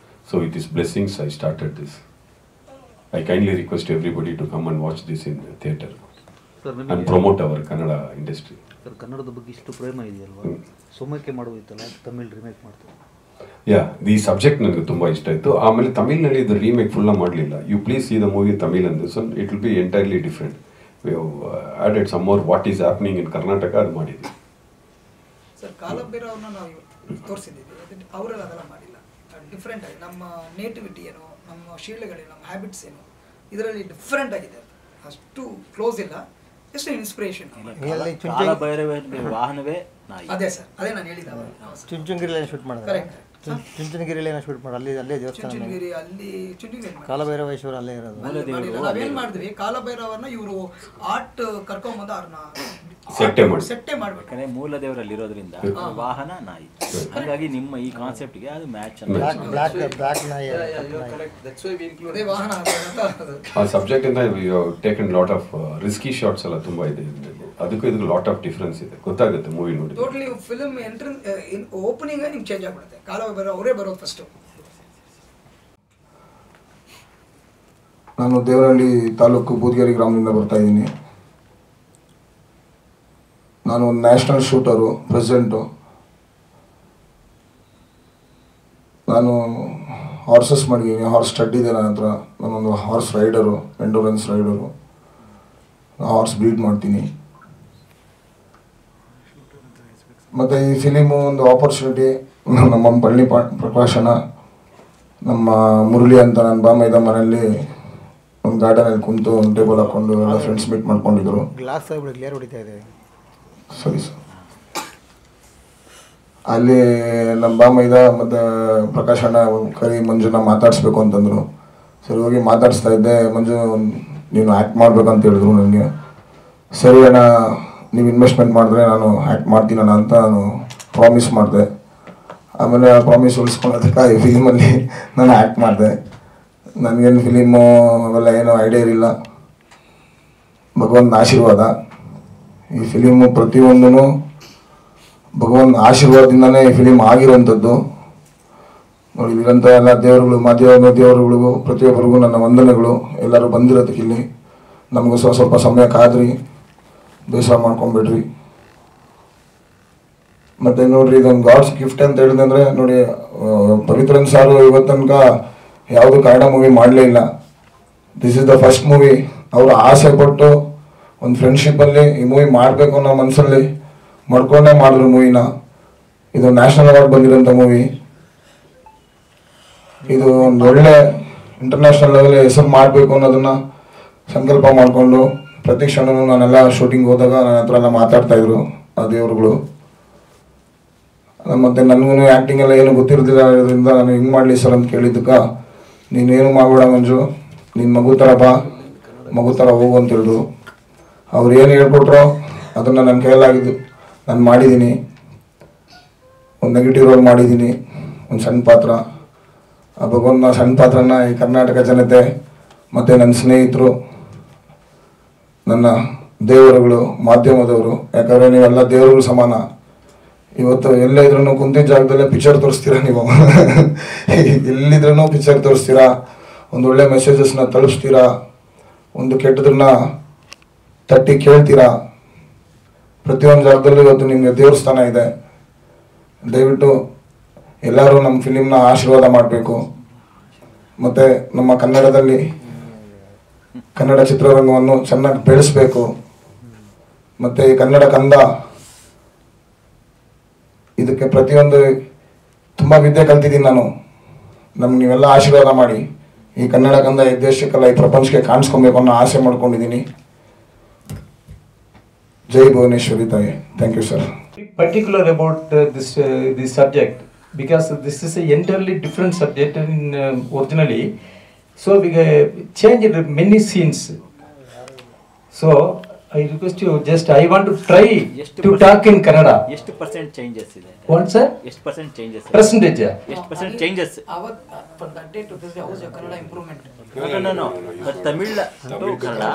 So with this blessings I started this. I kindly request everybody to come and watch this in theatre and promote our Kannada industry. ಸರ್ ಕನ್ನಡದ ಬಗ್ಗೆ ಇಷ್ಟು ಪ್ರೇಮ ಇದೆಯಲ್ವಾ, ಸೋಮಕ್ಕೆ ಮಾಡೋದಿತ್ತಲ್ಲ ತಮಿಳ್ ರಿಮೇಕ್ ಮಾಡ್ತಾರೆ. ಯಾ ಈ ಸಬ್ಜೆಕ್ಟ್ ನನಗೆ ತುಂಬ ಇಷ್ಟ ಆಯಿತು. ಆಮೇಲೆ ತಮಿಳ್ನಲ್ಲಿ ಇದು ರೀಮೇಕ್ ಫುಲ್ಲ ಮಾಡಲಿಲ್ಲ. You please see the movie Tamil ಅಂದು so it will be entirely different. We have added some more what is happening in Karnataka ಅದು ಮಾಡಿದ್ವಿ. ಸರ್ ಕಾಲಭೈರವ್ರನ್ನ ನಾವು ತೋರಿಸಿದ್ದೀವಿ, ಅವರೆಲ್ಲ ಅದೆಲ್ಲ ಮಾಡಿಲ್ಲ. ಡಿಫ್ರೆಂಟ್ ಆಗಿ ನಮ್ಮ ನೇಟಿವಿಟಿ ಏನು, ನಮ್ಮ ಶೀಲಗಳೇನು, ನಮ್ಮ ಹ್ಯಾಬಿಟ್ಸ್ ಏನು ಇದರಲ್ಲಿ ಡಿಫ್ರೆಂಟ್ ಆಗಿದೆ. ಅಷ್ಟು ಕ್ಲೋಸ್ ಇಲ್ಲ, ಎಷ್ಟು ಇನ್ಸ್ಪಿರೇಷನ್. ವಾಹನವೇ ನಾಯಿ. ಅದೇ ಸರ್, ಅದೇ ನಾನು ಹೇಳಿದ್ದೆ. ಚುಂಚನಗಿರಿಯಲ್ಲಿ ಶೂಟ್ ಮಾಡಿದ್ರೆ ಚುಂಚನಗಿರಿಯಲ್ಲಿ ಶೂಟ್ ಮಾಡಿ ಅಲ್ಲೇ ದೇವಸ್ಥಾನ ಚುಂಚನಗಿರಿ ಅಲ್ಲಿ ಕಾಲಭೈರವೇಶ್ವರ ಅಲ್ಲೇ ಇರೋದು. ನಾವೇನ್ ಮಾಡಿದ್ವಿ, ಕಾಲಭೈರವನ್ನ ಇವರು ಆರ್ಟ್ ಕರ್ಕೊಂಡ್ಬಂದು ಅವ್ರನ್ನ ಸೆಟ್ಟೆ ಮಾಡ್ಬೇಕು. ಮೂಲ ದೇವರಲ್ಲಿ ಇರೋದ್ರಿಂದ ವಾಹನ ನಾಯಿ, ಹಾಗಾಗಿ ನಿಮ್ಮ ಈ ಕಾನ್ಸೆಪ್ಟ್ಗೆ ಅದು ಮ್ಯಾಚ್. ಬ್ಲಾಕ್ ನಾಯಿ ವಾಹನ ಆ ಸಬ್ಜೆಕ್ಟ್ ಇಂದ taken lot of risky shots ಎಲ್ಲ ತುಂಬಾ ಇದೆ. ಅದಕ್ಕೂ ಇದಕ್ಕೆ ಲಾಟ್ ಆಫ್ ಡಿಫ್ರೆನ್ಸ್ ಇದೆ, ಗೊತ್ತಾಗುತ್ತೆ ಮೂವಿ ನೋಡಿ. ಟೋಟಲಿ ಫಿಲ್ಮ್ ಎಂಟ್ರೆನ್ಸ್ ಓಪನಿಂಗ್ ನಿಮ್ಗೆ ಚೇಂಜ್ ಆಗ್ಬಿಡುತ್ತೆ. ಕಾಲಭೈರವ ಅವರೇ ಬರೋದು ಫಸ್ಟ್. ನಾನು ದೇವನಹಳ್ಳಿ ತಾಲೂಕು ಬೂದಗೆರೆ ಗ್ರಾಮದಿಂದ ಬರ್ತಾ ಇದ್ದೀನಿ. ನಾನು ಒಂದು ನ್ಯಾಷನಲ್ ಶೂಟರು ಪ್ರೆಸಿಡೆಂಟು. ನಾನು ಹಾರ್ಸಸ್ ಮಾಡಿದ್ದೀನಿ, ಹಾರ್ಸ್ ಸ್ಟಡ್ ಇದೆ ನನ್ನ ಹತ್ರ. ನಾನೊಂದು horse rider, endurance rider. Horse breed ಮಾಡ್ತೀನಿ. ಮತ್ತು ಈ ಫಿಲಿಮು ಒಂದು ಆಪರ್ಚುನಿಟಿ. ನಮ್ಮ ಪಳ್ಳಿ ಪ್ರಕಾಶನ, ನಮ್ಮ ಮುರಳಿ ಅಂತ ನನ್ನ ಬಾಮೈದ ಮನೆಯಲ್ಲಿ ಒಂದು ಗಾರ್ಡನಲ್ಲಿ ಕುಂತು ಒಂದು ಟೇಬಲ್ ಹಾಕ್ಕೊಂಡು ಎಲ್ಲ ಫ್ರೆಂಡ್ಸ್ ಮೀಟ್ ಮಾಡ್ಕೊಂಡಿದ್ರು. ಗ್ಲಾಸ್ ಕ್ಲಿಯರ್ ಹೊಡಿತಾ ಇದೆ. ಸರಿ ಸರ್. ಅಲ್ಲಿ ನಮ್ಮ ಬಾಮೈದ ಮತ್ತು ಪ್ರಕಾಶಣ್ಣ ಕರಿ ಮಂಜುನ ಮಾತಾಡಿಸ್ಬೇಕು ಅಂತಂದರು. ಸರಿ ಹೋಗಿ ಮಾತಾಡಿಸ್ತಾ ಇದ್ದೆ. ಮಂಜು ನೀನು ಆ್ಯಕ್ಟ್ ಮಾಡ್ಬೇಕಂತ ಹೇಳಿದ್ರು ನನಗೆ. ಸರಿ ಅಣ್ಣ, ನೀವು ಇನ್ವೆಸ್ಟ್ಮೆಂಟ್ ಮಾಡಿದ್ರೆ ನಾನು ಆ್ಯಕ್ಟ್ ಮಾಡ್ತೀನಣ್ಣ ಅಂತ ನಾನು ಪ್ರಾಮಿಸ್ ಮಾಡಿದೆ. ಆಮೇಲೆ ಆ ಪ್ರಾಮಿಸ್ ಉಳಿಸ್ಕೊಳ್ಳೋದಕ್ಕೆ ಈ ಫಿಲಿಮಲ್ಲಿ ನಾನು ಆ್ಯಕ್ಟ್ ಮಾಡಿದೆ. ನನಗೇನು ಫಿಲಿಮು ಅವೆಲ್ಲ ಏನೋ ಐಡಿಯಾ ಇರಲಿಲ್ಲ. ಭಗವಂತನ ಆಶೀರ್ವಾದ. ಈ ಫಿಲಿಮು ಪ್ರತಿಯೊಂದೂ ಭಗವಂತ ಆಶೀರ್ವಾದದಿಂದನೇ ಈ ಫಿಲಿಮ್ ಆಗಿರೋಂಥದ್ದು. ನೋಡಿ, ಇಲ್ಲಿರಂಥ ಎಲ್ಲ ದೇವರುಗಳು, ದೇವರುಗಳಿಗೂ ಪ್ರತಿಯೊಬ್ಬರಿಗೂ ನನ್ನ ವಂದನೆಗಳು. ಎಲ್ಲರೂ ಬಂದಿರೋದಕ್ಕೆ ಇಲ್ಲಿ ನಮಗೂ ಸ್ವಲ್ಪ ಸಮಯ ಕಾದ್ರಿ, ಬೇಸರ ಮಾಡ್ಕೊಂಬಿಡ್ರಿ. ಮತ್ತು ನೋಡಿರಿ, ಇದೊಂದು ಗಾಡ್ಸ್ ಗಿಫ್ಟ್ ಅಂತ ಹೇಳಿದ್ರೆ ನೋಡಿ, ಪವಿತ್ರನ್ ಸಾರು ಇವತ್ತು ತನಕ ಯಾವುದು ಕನ್ನಡ ಮೂವಿ ಮಾಡಲೇ ಇಲ್ಲ. This is the first movie. ಅವರು ಆಸೆ ಪಟ್ಟು ಒಂದು ಫ್ರೆಂಡ್ಶಿಪ್ಪಲ್ಲಿ ಈ ಮೂವಿ ಮಾಡಬೇಕು ಅನ್ನೋ ಮನಸ್ಸಲ್ಲಿ ಮಾಡ್ಕೊಂಡೇ ಮಾಡಿದ್ರು ಮೂವಿನ. ಇದು ನ್ಯಾಷನಲ್ ಅವಾರ್ಡ್ ಬಂದಿರೋಂಥ ಮೂವಿ. ಇದು ಒಂದು ಒಳ್ಳೆ ಇಂಟರ್ನ್ಯಾಷನಲ್ ಲೆವೆಲ್ ಹೆಸರು ಮಾಡಬೇಕು ಅನ್ನೋದನ್ನು ಸಂಕಲ್ಪ ಮಾಡಿಕೊಂಡು ಪ್ರತಿ ಕ್ಷಣನೂ ನಾನೆಲ್ಲ ಶೂಟಿಂಗ್ ಹೋದಾಗ ನನ್ನ ಹತ್ರ ಎಲ್ಲ ಮಾತಾಡ್ತಾಯಿದ್ರು ಆ ದೇವರುಗಳು. ಮತ್ತು ನನಗೂ ಆ್ಯಕ್ಟಿಂಗ್ ಎಲ್ಲ ಏನು ಗೊತ್ತಿರೋದಿಲ್ಲ. ಅದರಿಂದ ನಾನು ಹಿಂಗೆ ಮಾಡಲಿ ಸರ್ ಅಂತ ಕೇಳಿದ್ದಕ್ಕೆ, ನೀನೇನು ಮಾಡಬೇಡ ಮಂಜು, ನಿನ್ನ ಮಗು ಥರ ಬಾ, ಮಗು ಥರ ಹೋಗು ಅಂತ ಹೇಳಿದ್ರು. ಅವ್ರು ಏನು ಹೇಳ್ಕೊಟ್ರೋ ಅದನ್ನು ನನ್ನ ಕೈಯಲ್ಲಾಗಿದ್ದು ನಾನು ಮಾಡಿದ್ದೀನಿ. ಒಂದು ನೆಗೆಟಿವ್ ರೋಲ್ ಮಾಡಿದ್ದೀನಿ, ಒಂದು ಸಣ್ಣ ಪಾತ್ರ. ಆ ಭಗವಂತನ ಸಣ್ಣ ಪಾತ್ರನ ಈ ಕರ್ನಾಟಕ ಜನತೆ ಮತ್ತು ನನ್ನ ಸ್ನೇಹಿತರು, ನನ್ನ ದೇವರುಗಳು, ಮಾಧ್ಯಮದವರು, ಯಾಕಂದರೆ ನೀವೆಲ್ಲ ದೇವರುಗಳು ಸಮಾನ. ಇವತ್ತು ಎಲ್ಲೇ ಇದ್ರೂ ಕುಂತಿದ್ದ ಜಾಗದಲ್ಲೇ ಪಿಕ್ಚರ್ ತೋರಿಸ್ತೀರಾ ನೀವು. ಎಲ್ಲಿದ್ರೂ ಪಿಕ್ಚರ್ ತೋರಿಸ್ತೀರಾ, ಒಂದು ಒಳ್ಳೆ ಮೆಸೇಜಸ್ನ ತಲುಪಿಸ್ತೀರಾ, ಒಂದು ಕೆಟ್ಟದನ್ನ ತಟ್ಟಿ ಕೇಳ್ತೀರಾ. ಪ್ರತಿಯೊಂದು ಜಾಗದಲ್ಲೂ ಇವತ್ತು ನಿಮಗೆ ದೇವಸ್ಥಾನ ಇದೆ. ದಯವಿಟ್ಟು ಎಲ್ಲರೂ ನಮ್ಮ ಫಿಲಿಮ್ನ ಆಶೀರ್ವಾದ ಮಾಡಬೇಕು. ಮತ್ತು ನಮ್ಮ ಕನ್ನಡದಲ್ಲಿ ಕನ್ನಡ ಚಿತ್ರರಂಗವನ್ನು ಚೆನ್ನಾಗಿ ಬೆಳೆಸಬೇಕು. ಮತ್ತು ಈ ಕನ್ನಡ ಕಂದ ಇದಕ್ಕೆ ಪ್ರತಿಯೊಂದು ತುಂಬ ವಿದ್ಯೆ ಕಲ್ತಿದ್ದೀನಿ ನಾನು. ನಮ್ಗೆ ನೀವೆಲ್ಲ ಆಶೀರ್ವಾದ ಮಾಡಿ ಈ ಕನ್ನಡ ಕಂದ ಈ ದೇಶಕ್ಕೆಲ್ಲ ಈ ಪ್ರಪಂಚಕ್ಕೆ ಕಾಣಿಸ್ಕೊಬೇಕು ಅನ್ನೋ ಆಸೆ ಮಾಡ್ಕೊಂಡಿದ್ದೀನಿ. ಜೈ ಭುವನೇಶ್ವರಿ ತಾಯಿ. Thank you sir. Particular about this subject, because this is a entirely different subject in originally, so we changed many scenes. So I request you, I want to try to talk in Kannada. ಎಷ್ಟು percent changes ಇದೆ? What sir? ಎಷ್ಟು percent changes? Percentage? ಎಷ್ಟು percent changes? From that day to this day, how is your Kannada improvement? No. But Tamil to Kannada.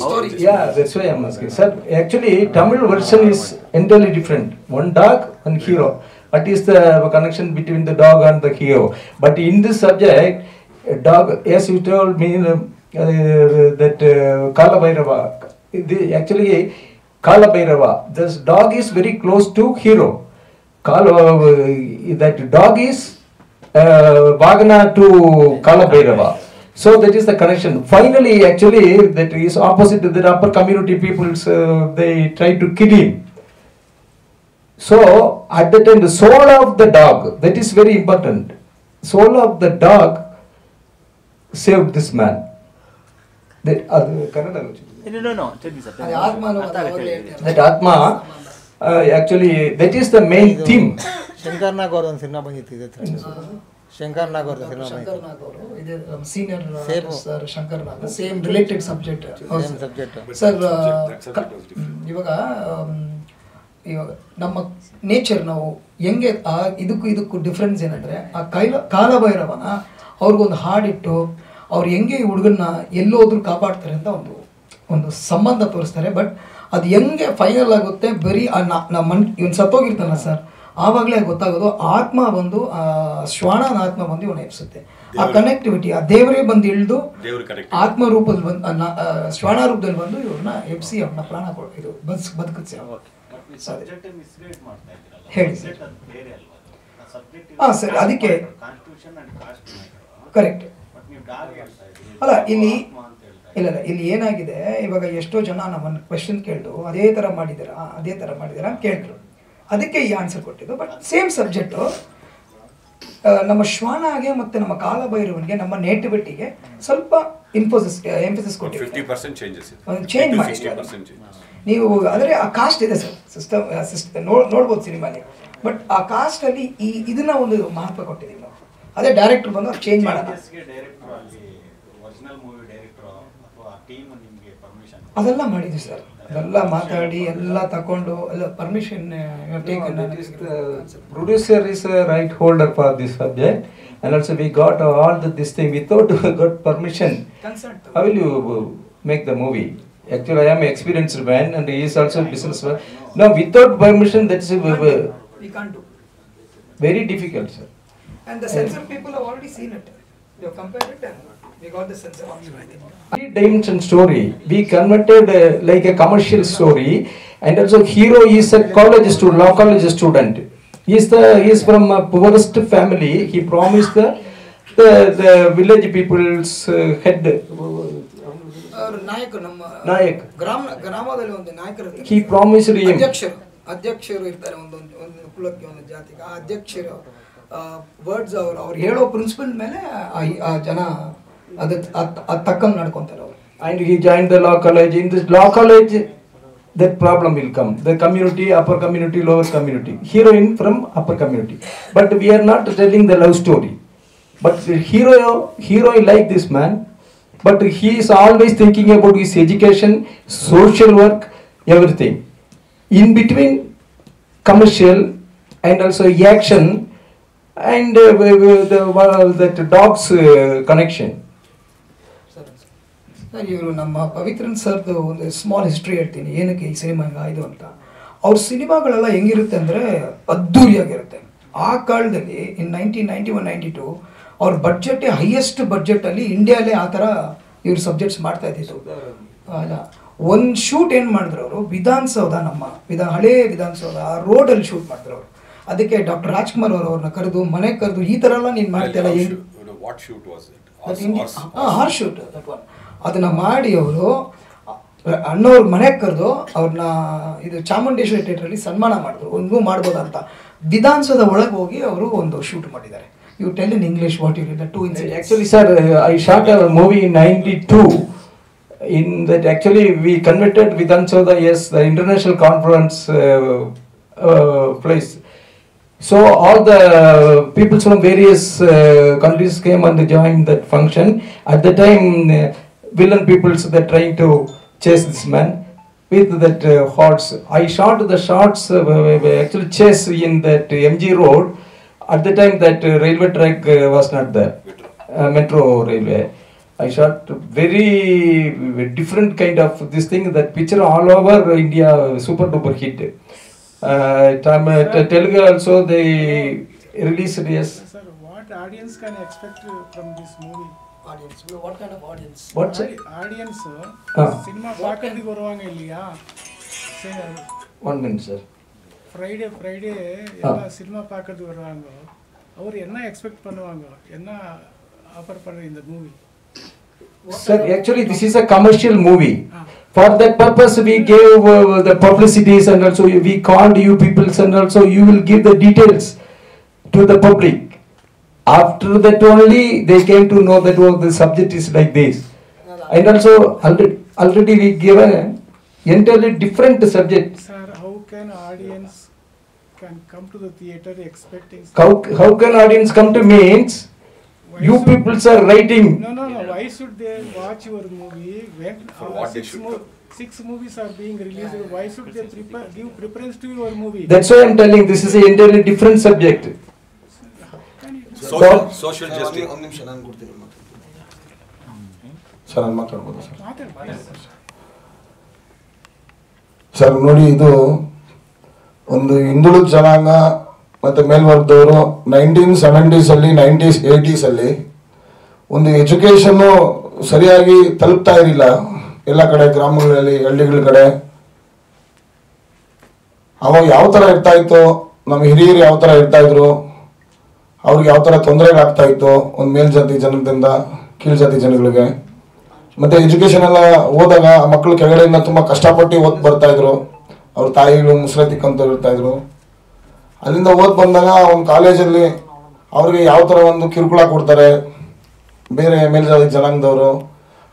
Story. Yeah, that's why I'm asking. Sir, actually Tamil version is entirely different. One dog, one hero. What is the connection between the dog and the hero? But in this subject, a dog, as you told me, that Kala Bhairava, actually Kala Bhairava. This dog is very close to hero. That dog is Vagana to Kala Bhairava. So that is the connection. Finally, actually, that is opposite to the upper community peoples. They try to kill him. So at that time, the soul of the dog, that is very important. Soul of the dog saved this man. That No. Tell me, sir. ಅದು ಆತ್ಮನು ಅದು ಅವಾಗಲೇ ಹೇಳ್ತಾರೆ. that Atma, actually, that is the main theme. Shankar ನಾಗ್ ಅವ್ರದ್ದು ಒಂದು cinema ಬಂದಿತ್ತು ಇದೆ ಶಂಕರ್ ನಾಗ್ ಅವ್ರದ್ದು ಸಿನಿಮಾ ಶಂಕರ್ ನಾಗ್ ಅವರು ಇದು senior Same. Sir Shankar Nag same related subject subject sir ಇವಾಗ ಇವಾಗ ನಮ್ಮ ನೇಚರ್ ನಾವು ಹೆಂಗೆ ಇದಕ್ಕೂ ಡಿಫ್ರೆನ್ಸ್ ಏನಂದ್ರೆ ಆ ಕಾಲಭೈರವನ ಅವ್ರಿಗೊಂದು ಹಾಡಿಟ್ಟು ಅವ್ರು ಹೆಂಗೆ ಈ ಹುಡುಗನ್ನ ಎಲ್ಲೋದ್ರೂ ಕಾಪಾಡ್ತಾರೆ ಅಂತ ಒಂದು ಸಂಬಂಧ ತೋರಿಸ್ತಾರೆ. ಬಟ್ ಅದು ಹೆಂಗೆ ಫೈನಲ್ ಆಗುತ್ತೆ ಬರೀ ಇವನು ಸತ್ತೋಗಿರ್ತಾನ ಸರ್, ಆವಾಗಲೇ ಗೊತ್ತಾಗೋದು ಆತ್ಮ ಬಂದು ಶ್ವಾನನ ಆತ್ಮ ಬಂದು ಇವನು ಎಬ್ಸುತ್ತೆ. ಆ ಕನೆಕ್ಟಿವಿಟಿ ಆ ದೇವರೇ ಬಂದು ಇಳಿದು ಆತ್ಮ ರೂಪದಲ್ಲಿ ಬಂದು ಶ್ವಾನ ರೂಪದಲ್ಲಿ ಬಂದು ಇವ್ರನ್ನ ಎಬ್ಸಿ ಅವ್ರನ್ನ ಪ್ರಾಣ ಇದು ಬದುಕಿಸಿ ಹೇಳಿ ಸರ್. ಹಾಂ ಸರ್, ಅದಕ್ಕೆ ಕರೆಕ್ಟ್ ಅಲ್ಲ ಇಲ್ಲಿ ಏನಾಗಿದೆ, ಇವಾಗ ಎಷ್ಟೋ ಜನ ನಮ್ಮನ್ನು ಕ್ವೆಶನ್ ಕೇಳಿದ್ರು ಅದೇ ಥರ ಮಾಡಿದ್ದೀರಾ ಅಂತ ಕೇಳಿದ್ರು. ಅದಕ್ಕೆ ಈ ಆನ್ಸರ್ ಕೊಟ್ಟಿದ್ದು. ಬಟ್ ಸೇಮ್ ಸಬ್ಜೆಕ್ಟು ನಮ್ಮ ಶ್ವಾನಗೆ ಮತ್ತು ನಮ್ಮ ಕಾಲಭೈರವನಿಗೆ ನಮ್ಮ ನೇಟಿವಿಟಿಗೆ ಸ್ವಲ್ಪ ಎಂಫಸಿಸ್ ಕೊಟ್ಟಿದ್ದೀವಿ, ಚೇಂಜ್ ಮಾಡಿದ್ದಾರೆ ನೀವು. ಆದರೆ ಆ ಕಾಸ್ಟ್ ಇದೆ ಸರ್, ಸಿಸ್ಟಮ್ ನೋಡ್ಬೋದು ಸಿನಿಮಾಲಿ. ಬಟ್ ಆ ಕಾಸ್ಟಲ್ಲಿ ಇದನ್ನ ಒಂದು ಮಹತ್ವ ಕೊಟ್ಟಿದ್ದೀವಿ ನಾವು. ಅದೇ ಡೈರೆಕ್ಟರ್ ಬಂದು ಚೇಂಜ್ ಮಾಡೋಣ ಅದೆಲ್ಲ ಮಾಡಿದ್ವಿ ಸರ್. ಅದೆಲ್ಲ ಮಾತಾಡಿ ಎಲ್ಲ ತಗೊಂಡು ಎಲ್ಲ permission. Producer is a right holder for this subject, and also we got all this thing without got permission. Consent. How will you make the movie? Actually, I am an experienced man, and he is also a businessman. No, without permission, that's We can't do. very difficult, sir. And the censor people have already seen it. They have compared it and we got the censor also. Three-dimension story. We converted like a commercial story, and also hero is a college student, law college student. He is from a poorest family. He promised the village people's head. ನಾಯಕ ನಮ್ಮ ನಾಯಕ್. ಗ್ರಾಮದಲ್ಲಿ ಒಂದು ನಾಯಕರು He promised him. ಅಧ್ಯಕ್ಷರು ಇರ್ತಾರೆ ಒಂದು ಕುಲಕ್ಕೆ ಒಂದು ಜಾತಿಗೆ. ಆ ಅಧ್ಯಕ್ಷರು ವರ್ಡ್ಸ್ ಅವ್ರು ಹೇಳೋ ಪ್ರಿನ್ಸಿಪಲ್ ಮೇಲೆ ಆ ಜನ ಅದು ತಕ್ಕಂಗೆ ನಡ್ಕೊಂತಾರೆ ಅವರು. And he joined the law college. In this law college, that problem will come. The community, upper community, lower community. Heroine from upper community. But we are not telling the love story. But the hero like this man. But he is always thinking about his education, social work, everything. In between commercial and also action and that dog's connection. Sir, ಇವರು ನಮ್ಮ ಪವಿತ್ರನ್ ಸರ್ದು ಒಂದು small history ಹೇಳ್ತೀನಿ, ಏನಕ್ಕೆ ಈ cinema ಹಿಂಗಾಯಿತು ಅಂತ. ಅವ್ರ ಸಿನಿಮಾಗಳೆಲ್ಲ ಹೆಂಗಿರುತ್ತೆ ಅಂದರೆ ಅದ್ದೂರಿಯಾಗಿರುತ್ತೆ. ಆ ಕಾಲದಲ್ಲಿ ಇನ್ 1991-92 ಅವ್ರ ಬಡ್ಜೆಟ್ಟೇ ಹೈಯೆಸ್ಟ್ ಬಡ್ಜೆಟಲ್ಲಿ ಇಂಡಿಯಾಲೇ ಆ ಥರ ಇವ್ರು ಸಬ್ಜೆಕ್ಟ್ಸ್ ಮಾಡ್ತಾ ಇದ್ದಿದ್ದು. ಅಲ್ಲ, ಒಂದು ಶೂಟ್ ಏನು ಮಾಡಿದ್ರು ಅವರು, ವಿಧಾನಸೌಧ, ನಮ್ಮ ಹಳೇ ವಿಧಾನಸೌಧ ಆ ರೋಡಲ್ಲಿ ಶೂಟ್ ಮಾಡಿದ್ರು ಅವರು. ಅದಕ್ಕೆ ಡಾಕ್ಟರ್ ರಾಜ್ಕುಮಾರ್ ಅವ್ರನ್ನ ಕರೆದು ಮನೆಗೆ ಕರೆದು ಈ ಥರ ಎಲ್ಲ ನೀನು ಮಾಡ್ತೀಯಲ್ಲ ಏನು ಹಾರ್ ಶೂಟ್ ಅದನ್ನು ಮಾಡಿ ಅವರು ಅಣ್ಣವ್ರ ಮನೆಗೆ ಕರೆದು ಅವ್ರನ್ನ ಇದು ಚಾಮುಂಡೇಶ್ವರಿ ಥಿಯೇಟ್ರಲ್ಲಿ ಸನ್ಮಾನ ಮಾಡಿದ್ರು. ಒಂದು ಮಾಡ್ಬೋದಂತ ವಿಧಾನಸೌಧ ಒಳಗೆ ಹೋಗಿ ಅವರು ಒಂದು ಶೂಟ್ ಮಾಡಿದ್ದಾರೆ. You tell in English what you did, the two incidents. Actually, sir, I shot a movie in 92. In that, actually, we converted Vidhansauda as the international conference place. So all the people from various countries came and joined that function. At the time, villain peoples were trying to chase this man with that horse. I shot the shots actually chase in that MG Road. At the time that railway track was not there, metro railway. I shot very different kind of this thing. That picture all over India, super duper hit. Telugu also they released yes. Sir, what audience can expect from this movie? Audience, what kind of audience? What sir? Audience, cinema ಪಾರ್ಕಲ್ಲಿ ಬರುವಾಗ ಇಲ್ಲಿಯಾ 1 minute, sir. Friday எல்லா cinema பார்க்கறது வருவாங்க. அவர் என்ன expect பண்ணுவாங்க, என்ன offer பண்ணுற இந்த movie? Sir, actually this is a commercial movie. For that purpose we gave the publicities and also we called you peoples and also you will give the details to the public. After that only they came to know that the subject is like this. And also already we gave an entirely different subject. Sir, how can audience can come to the theater expecting? How can audience come to means? You peoples are writing. No. Why should they watch your movie when six movies are being released? Why should they give preference to your movie? That's why I'm telling this is an entirely different subject. Social justice. Sir ನಾನು ಮಾತಾಡ್ಬೋದು sir? ನೋಡಿ, ಇದು ಒಂದು ಹಿಂದುಳಿದ ಜನಾಂಗ ಮತ್ತು ಮೇಲ್ವರ್ಗದವರು 1970s 80s ಒಂದು education ಸರಿಯಾಗಿ ತಲುಪ್ತಾ ಇರಲಿಲ್ಲ ಎಲ್ಲ ಕಡೆ, ಗ್ರಾಮಗಳಲ್ಲಿ, ಹಳ್ಳಿಗಳ ಕಡೆ. ಅವಾಗ ಯಾವ ಥರ ಇರ್ತಾ ಇತ್ತು, ನಮ್ಮ ಹಿರಿಯರು ಯಾವ ಥರ ಇರ್ತಾ ಇದ್ರು, ಅವ್ರಿಗೆ ಯಾವ ಥರ ತೊಂದರೆಗಳಾಗ್ತಾ ಇತ್ತು ಒಂದು ಮೇಲ್ಜಾತಿ ಜನದಿಂದ ಕೀಳ್ಜಾತಿ ಜನಗಳಿಗೆ. ಮತ್ತು ಎಜುಕೇಷನ್ ಎಲ್ಲ ಹೋದಾಗ ಮಕ್ಕಳು ಕೆಳಗಡೆಯಿಂದ ತುಂಬ ಕಷ್ಟಪಟ್ಟು ಓದ್ ಬರ್ತಾ ಇದ್ರು, ಅವ್ರ ತಾಯಿಗಳು ಮುಸ್ರೆ ತಿಕ್ಕಂತ ಇರ್ತಾ ಇದ್ರು. ಅಲ್ಲಿಂದ ಓದ್ ಬಂದಾಗ ಒಂದು ಕಾಲೇಜಲ್ಲಿ ಅವ್ರಿಗೆ ಯಾವ ಥರ ಒಂದು ಕಿರುಕುಳ ಕೊಡ್ತಾರೆ ಬೇರೆ ಮೇಲ್ಜಾತಿ ಜನಾಂಗದವರು,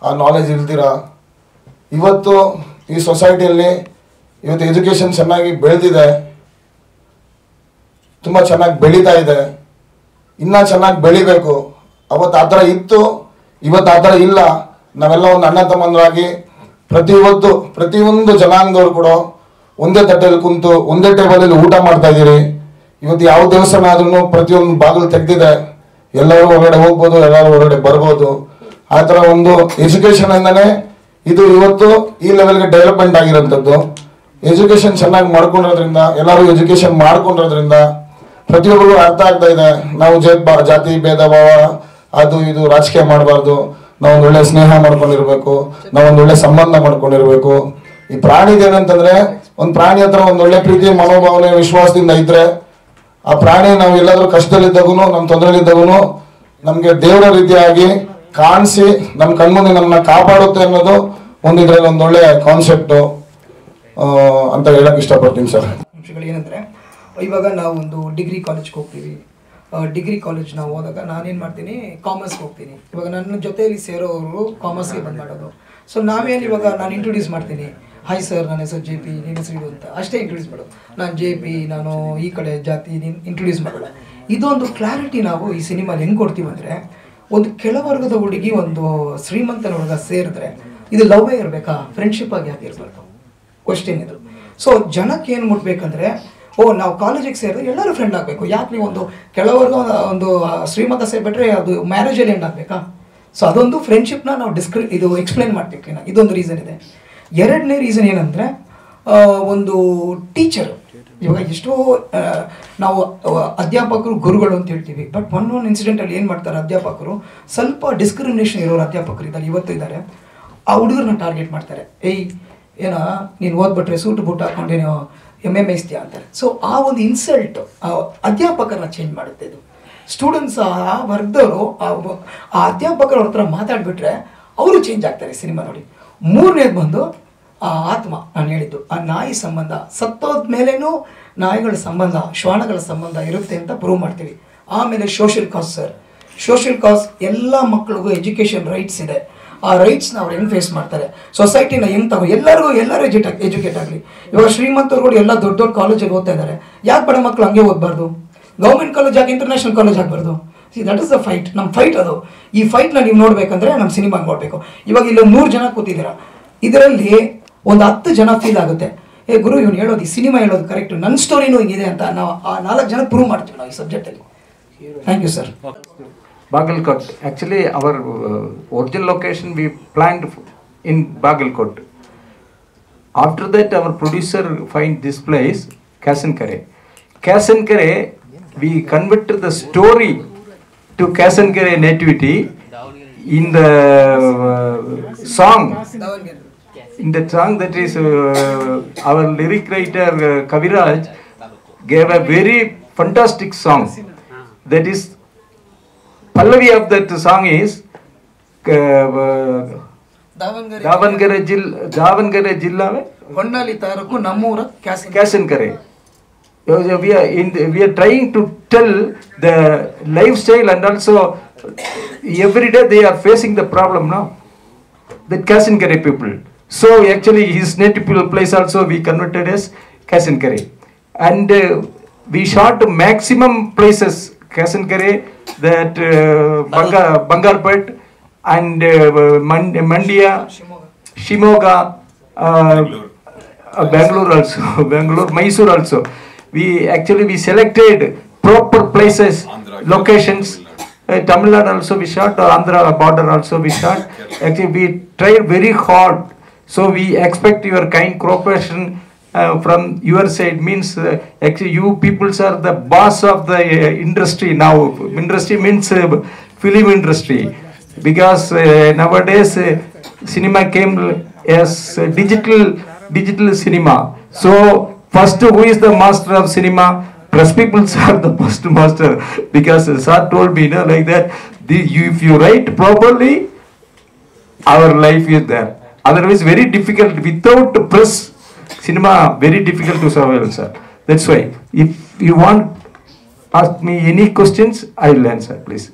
ಆ ನಾಲೆಜ್ ಇಲ್ದಿರ. ಇವತ್ತು ಈ ಸೊಸೈಟಿಯಲ್ಲಿ ಇವತ್ತು ಎಜುಕೇಷನ್ ಚೆನ್ನಾಗಿ ಬೆಳೆದಿದೆ, ತುಂಬ ಚೆನ್ನಾಗಿ ಬೆಳೀತಾ ಇದೆ, ಇನ್ನೂ ಚೆನ್ನಾಗಿ ಬೆಳಿಬೇಕು. ಅವತ್ತು ಆ ಥರ ಇತ್ತು, ಇವತ್ತು ಆ ಥರ ಇಲ್ಲ. ನಾವೆಲ್ಲ ಒಂದು ಅಣ್ಣ ತಮ್ಮಂದರಾಗಿ ಪ್ರತಿಯೊಂದು ಜನಾಂಗದವ್ರು ಕೂಡ ಒಂದೇ ತಟ್ಟೆಯಲ್ಲಿ ಕುಂತು ಒಂದೇ ಟೇಬಲಲ್ಲಿ ಊಟ ಮಾಡ್ತಾ ಇದ್ದೀರಿ. ಇವತ್ತು ಯಾವ ದೇವಸ್ಥಾನ ಆದ್ರೂ ಪ್ರತಿಯೊಂದು ಬಾಗಿಲು ತೆಗೆದಿದೆ, ಎಲ್ಲರೂ ಹೊರಗಡೆ ಹೋಗ್ಬೋದು, ಎಲ್ಲರೂ ಹೊರಗಡೆ ಬರ್ಬೋದು. ಆ ಥರ ಒಂದು ಎಜುಕೇಷನ್ ಇಂದಾನೆ ಇದು ಇವತ್ತು ಈ ಲೆವೆಲ್ಗೆ ಡೆವಲಪ್ಮೆಂಟ್ ಆಗಿರೋಂಥದ್ದು. ಎಜುಕೇಷನ್ ಚೆನ್ನಾಗಿ ಮಾಡ್ಕೊಂಡಿರೋದ್ರಿಂದ, ಎಲ್ಲರೂ ಎಜುಕೇಷನ್ ಮಾಡ್ಕೊಂಡಿರೋದ್ರಿಂದ ಪ್ರತಿಯೊಬ್ಬರಿಗೂ ಅರ್ಥ ಆಗ್ತಾ ಇದೆ. ನಾವು ಜಾತಿ ಭೇದ ಭಾವ ಅದು ಇದು ರಾಜಕೀಯ ಮಾಡಬಾರ್ದು, ನಾವೊಂದು ಒಳ್ಳೆ ಸ್ನೇಹ ಮಾಡ್ಕೊಂಡಿರ್ಬೇಕು, ನಾವೊಂದು ಒಳ್ಳೆ ಸಂಬಂಧ ಮಾಡ್ಕೊಂಡಿರ್ಬೇಕು. ಈ ಪ್ರಾಣಿದೇನಂತಂದ್ರೆ, ಒಂದು ಪ್ರಾಣಿ ಹತ್ರ ಒಂದು ಒಳ್ಳೆ ಪ್ರೀತಿ ಮನೋಭಾವನೆ ವಿಶ್ವಾಸದಿಂದ ಇದ್ರೆ ಆ ಪ್ರಾಣಿ ನಾವು ಎಲ್ಲಾದ್ರೂ ಕಷ್ಟದಲ್ಲಿದ್ದಾಗೂ ನಮ್ಮ ತೊಂದರೆಲಿದ್ದಾಗೂ ನಮ್ಗೆ ದೇವರ ರೀತಿಯಾಗಿ ಕಾಣಿಸಿ ನಮ್ಮ ಕಣ್ಮುಂದೆ ನಮ್ಮನ್ನ ಕಾಪಾಡುತ್ತೆ ಅನ್ನೋದು ಒಂದು ಇದ್ರಲ್ಲಿ ಒಂದು ಒಳ್ಳೆ ಕಾನ್ಸೆಪ್ಟು ಅಂತ ಹೇಳಕ್ ಇಷ್ಟಪಡ್ತೀನಿ ಸರ್. ಅಂಶಗಳು ಏನಂದ್ರೆ, ಇವಾಗ ನಾವು ಒಂದು ಡಿಗ್ರಿ ಕಾಲೇಜ್ಗೆ ಹೋಗ್ತೀವಿ. ಡಿಗ್ರಿ ಕಾಲೇಜ್ ನಾವು ಹೋದಾಗ ನಾನೇನು ಮಾಡ್ತೀನಿ, ಕಾಮರ್ಸ್ಗೆ ಹೋಗ್ತೀನಿ. ಇವಾಗ ನನ್ನ ಜೊತೆಯಲ್ಲಿ ಸೇರೋರು ಕಾಮರ್ಸ್ಗೆ ಬಂದು ಮಾಡೋದು. ಸೊ ನಾವೇನು ಇವಾಗ ನಾನು ಇಂಟ್ರೊಡ್ಯೂಸ್ ಮಾಡ್ತೀನಿ, ಹಾಯ್ ಸರ್ ನನ್ನ ಹೆಸರು JP, ನಿಮ್ಮ ಹೆಸರು ಇದು ಅಂತ ಅಷ್ಟೇ ಇಂಟ್ರೊಡ್ಯೂಸ್ ಮಾಡೋದು. ನಾನು JP, ನಾನು ಈ ಕಡೆ ಜಾತಿ, ನೀನು ಇಂಟ್ರೊಡ್ಯೂಸ್ ಮಾಡೋಲ್ಲ. ಇದೊಂದು ಕ್ಲಾರಿಟಿ ನಾವು ಈ ಸಿನಿಮಾಲಿ ಹೆಂಗೆ ಕೊಡ್ತೀವಿ ಅಂದರೆ, ಒಂದು ಕೆಳವರ್ಗದ ಹುಡುಗಿ ಒಂದು ಶ್ರೀಮಂತನ ಹುಡುಗ ಸೇರಿದ್ರೆ ಇದು ಲವ್ವೇ ಇರಬೇಕಾ, ಫ್ರೆಂಡ್ಶಿಪ್ ಆಗಿ ಯಾಕೆ ಇರಬೇಕು, ಕ್ವಶನ್ ಇದು. ಸೊ ಜನಕ್ಕೆ ಏನು ಮುಟ್ಬೇಕಂದ್ರೆ, ನಾವು ಕಾಲೇಜಿಗೆ ಸೇರಿದ್ರೆ ಎಲ್ಲರೂ ಫ್ರೆಂಡ್ ಆಗಬೇಕು. ಯಾಕೆ ನೀವು ಒಂದು ಕೆಳವರ್ಗ ಒಂದು ಶ್ರೀಮಂತ ಸೇರಿಬಿಟ್ರೆ ಅದು ಮ್ಯಾರೇಜಲ್ಲಿ ಎಂಡ್ ಆಗಬೇಕಾ? ಸೊ ಅದೊಂದು ಫ್ರೆಂಡ್ಶಿಪ್ನ ನಾವು ಇದು ಎಕ್ಸ್ಪ್ಲೈನ್ ಮಾಡ್ತೀವಿ. ಇದೊಂದು ರೀಸನ್ ಇದೆ. ಎರಡನೇ ರೀಸನ್ ಏನಂದರೆ, ಒಂದು ಟೀಚರ್, ಇವಾಗ ಎಷ್ಟೋ ನಾವು ಅಧ್ಯಾಪಕರು ಗುರುಗಳು ಅಂತ ಹೇಳ್ತೀವಿ, ಬಟ್ ಒಂದೊಂದು ಇನ್ಸಿಡೆಂಟಲ್ಲಿ ಏನು ಮಾಡ್ತಾರೆ ಅಧ್ಯಾಪಕರು, ಸ್ವಲ್ಪ ಡಿಸ್ಕ್ರಿಮಿನೇಷನ್ ಇರೋರು ಅಧ್ಯಾಪಕರು ಇದ್ದಾರೆ, ಇವತ್ತು ಇದ್ದಾರೆ. ಆ ಹುಡುಗರನ್ನ ಟಾರ್ಗೆಟ್ ಮಾಡ್ತಾರೆ. ಏನೋ ನೀನು ಓದ್ಬಿಟ್ರೆ ಸೂಟು ಬೂಟ್ ಹಾಕೊಂಡೇನೋ MM ಇಸ್ತೀಯ ಅಂತಾರೆ. ಸೊ ಆ ಒಂದು ಇನ್ಸಲ್ಟ್ ಅಧ್ಯಾಪಕರನ್ನ ಚೇಂಜ್ ಮಾಡುತ್ತೆ. ಇದು ಸ್ಟೂಡೆಂಟ್ಸ್ ಆ ವರ್ಗದವರು ಆ ಅಧ್ಯಾಪಕರ ಹತ್ರ ಮಾತಾಡಿಬಿಟ್ರೆ ಅವರು ಚೇಂಜ್ ಆಗ್ತಾರೆ ಸಿನಿಮಾ ನೋಡಿ. ಮೂರನೇದು ಬಂದು ಆ ಆತ್ಮ, ನಾನು ಹೇಳಿದ್ದು ಆ ನಾಯಿ ಸಂಬಂಧ, ಸತ್ತೋದ ಮೇಲೇನೂ ನಾಯಿಗಳ ಸಂಬಂಧ, ಶ್ವಾನಗಳ ಸಂಬಂಧ ಇರುತ್ತೆ ಅಂತ ಪ್ರೂವ್ ಮಾಡ್ತೀವಿ. ಆಮೇಲೆ ಸೋಷಿಯಲ್ ಕಾಸ್ ಸರ್, ಸೋಷಿಯಲ್ ಕಾಸ್ ಎಲ್ಲ ಮಕ್ಕಳಿಗೂ ಎಜುಕೇಷನ್ ರೈಟ್ಸ್ ಇದೆ. ಆ ರೈಟ್ಸ್ನ ಅವ್ರು ಹೆಂಗೆ ಫೇಸ್ ಮಾಡ್ತಾರೆ, ಸೊಸೈಟಿನ ಹೆಂಗೆ ಎಲ್ಲರೂ ಎಜುಕೇಟ್ ಆಗಲಿ. ಇವಾಗ ಶ್ರೀಮಂತರು ಕೂಡ ಎಲ್ಲ ದೊಡ್ಡ ದೊಡ್ಡ ಕಾಲೇಜಲ್ಲಿ ಓದ್ತಾ ಇದ್ದಾರೆ. ಯಾಕೆ ಬಡ ಮಕ್ಕಳು ಹಂಗೆ ಓದಬಾರ್ದು? ಗೌರ್ಮೆಂಟ್ ಕಾಲೇಜ್ ಆಗಿ ಇಂಟರ್ನ್ಯಾಷನಲ್ ಕಾಲೇಜ್ ಆಗಬಾರ್ದು? ದಟ್ ಇಸ್ ದ ಫೈಟ್, ನಮ್ಮ ಫೈಟ್ ಅದು. ಈ ಫೈಟ್ನ ನೀವು ನೋಡಬೇಕಂದ್ರೆ ನಮ್ಮ ಸಿನಿಮಾ ನೋಡಬೇಕು. ಇವಾಗ ಇಲ್ಲಿ 100 ಜನ ಕೂತಿದ್ದೀರಾ, ಇದರಲ್ಲಿ ಒಂದು 10 ಜನ ಫೀಲ್ ಆಗುತ್ತೆ, ಗುರು ಇವನು ಹೇಳೋದು, ಈ ಸಿನಿಮಾ ಹೇಳೋದು ಕರೆಕ್ಟ್, ನನ್ನ ಸ್ಟೋರಿನೂ ಹಿಂಗಿದೆ ಅಂತ ನಾವು ಆ 4 ಜನ ಪ್ರೂವ್ ಮಾಡ್ತೀವಿ ನಾವು ಈ ಸಬ್ಜೆಕ್ಟಲ್ಲಿ. Thank you sir. Bagalkot. Actually, our original location we planned in Bagalkot. After that, our producer find this place, Kasankare. Kasankare, we converted the story to Kasankare nativity in the song in that song, that is our lyric writer Kaviraj gave a very fantastic song. That is Pallavi of that song is Davangere Jilla Honnali taluk ನಮ್ಮೂರ Kasankare. We are trying to tell the lifestyle, and also every day they are facing the problem now. The Kasankare people. So actually his native place also we converted as Kasankare. And we shot maximum places, Kasankare, that Bangarpet and Mandia, Shimoga, Bangalore also, Bangalore, Mysore also. We selected proper places, locations. Tamil Nadu also we shot, Andhra border also we shot. Actually we tried very hard. So we expect your kind cooperation from your side. Means actually you peoples are the boss of the industry now. Industry means film industry. Because nowadays cinema came as digital cinema. So first, who is the master of cinema? Press people are the first master, because sir told me, like that. If you write properly, our life is there. Otherwise, very difficult. Without press, cinema very difficult to survive, sir. That's why. If you want, ask me any questions, I will answer, please.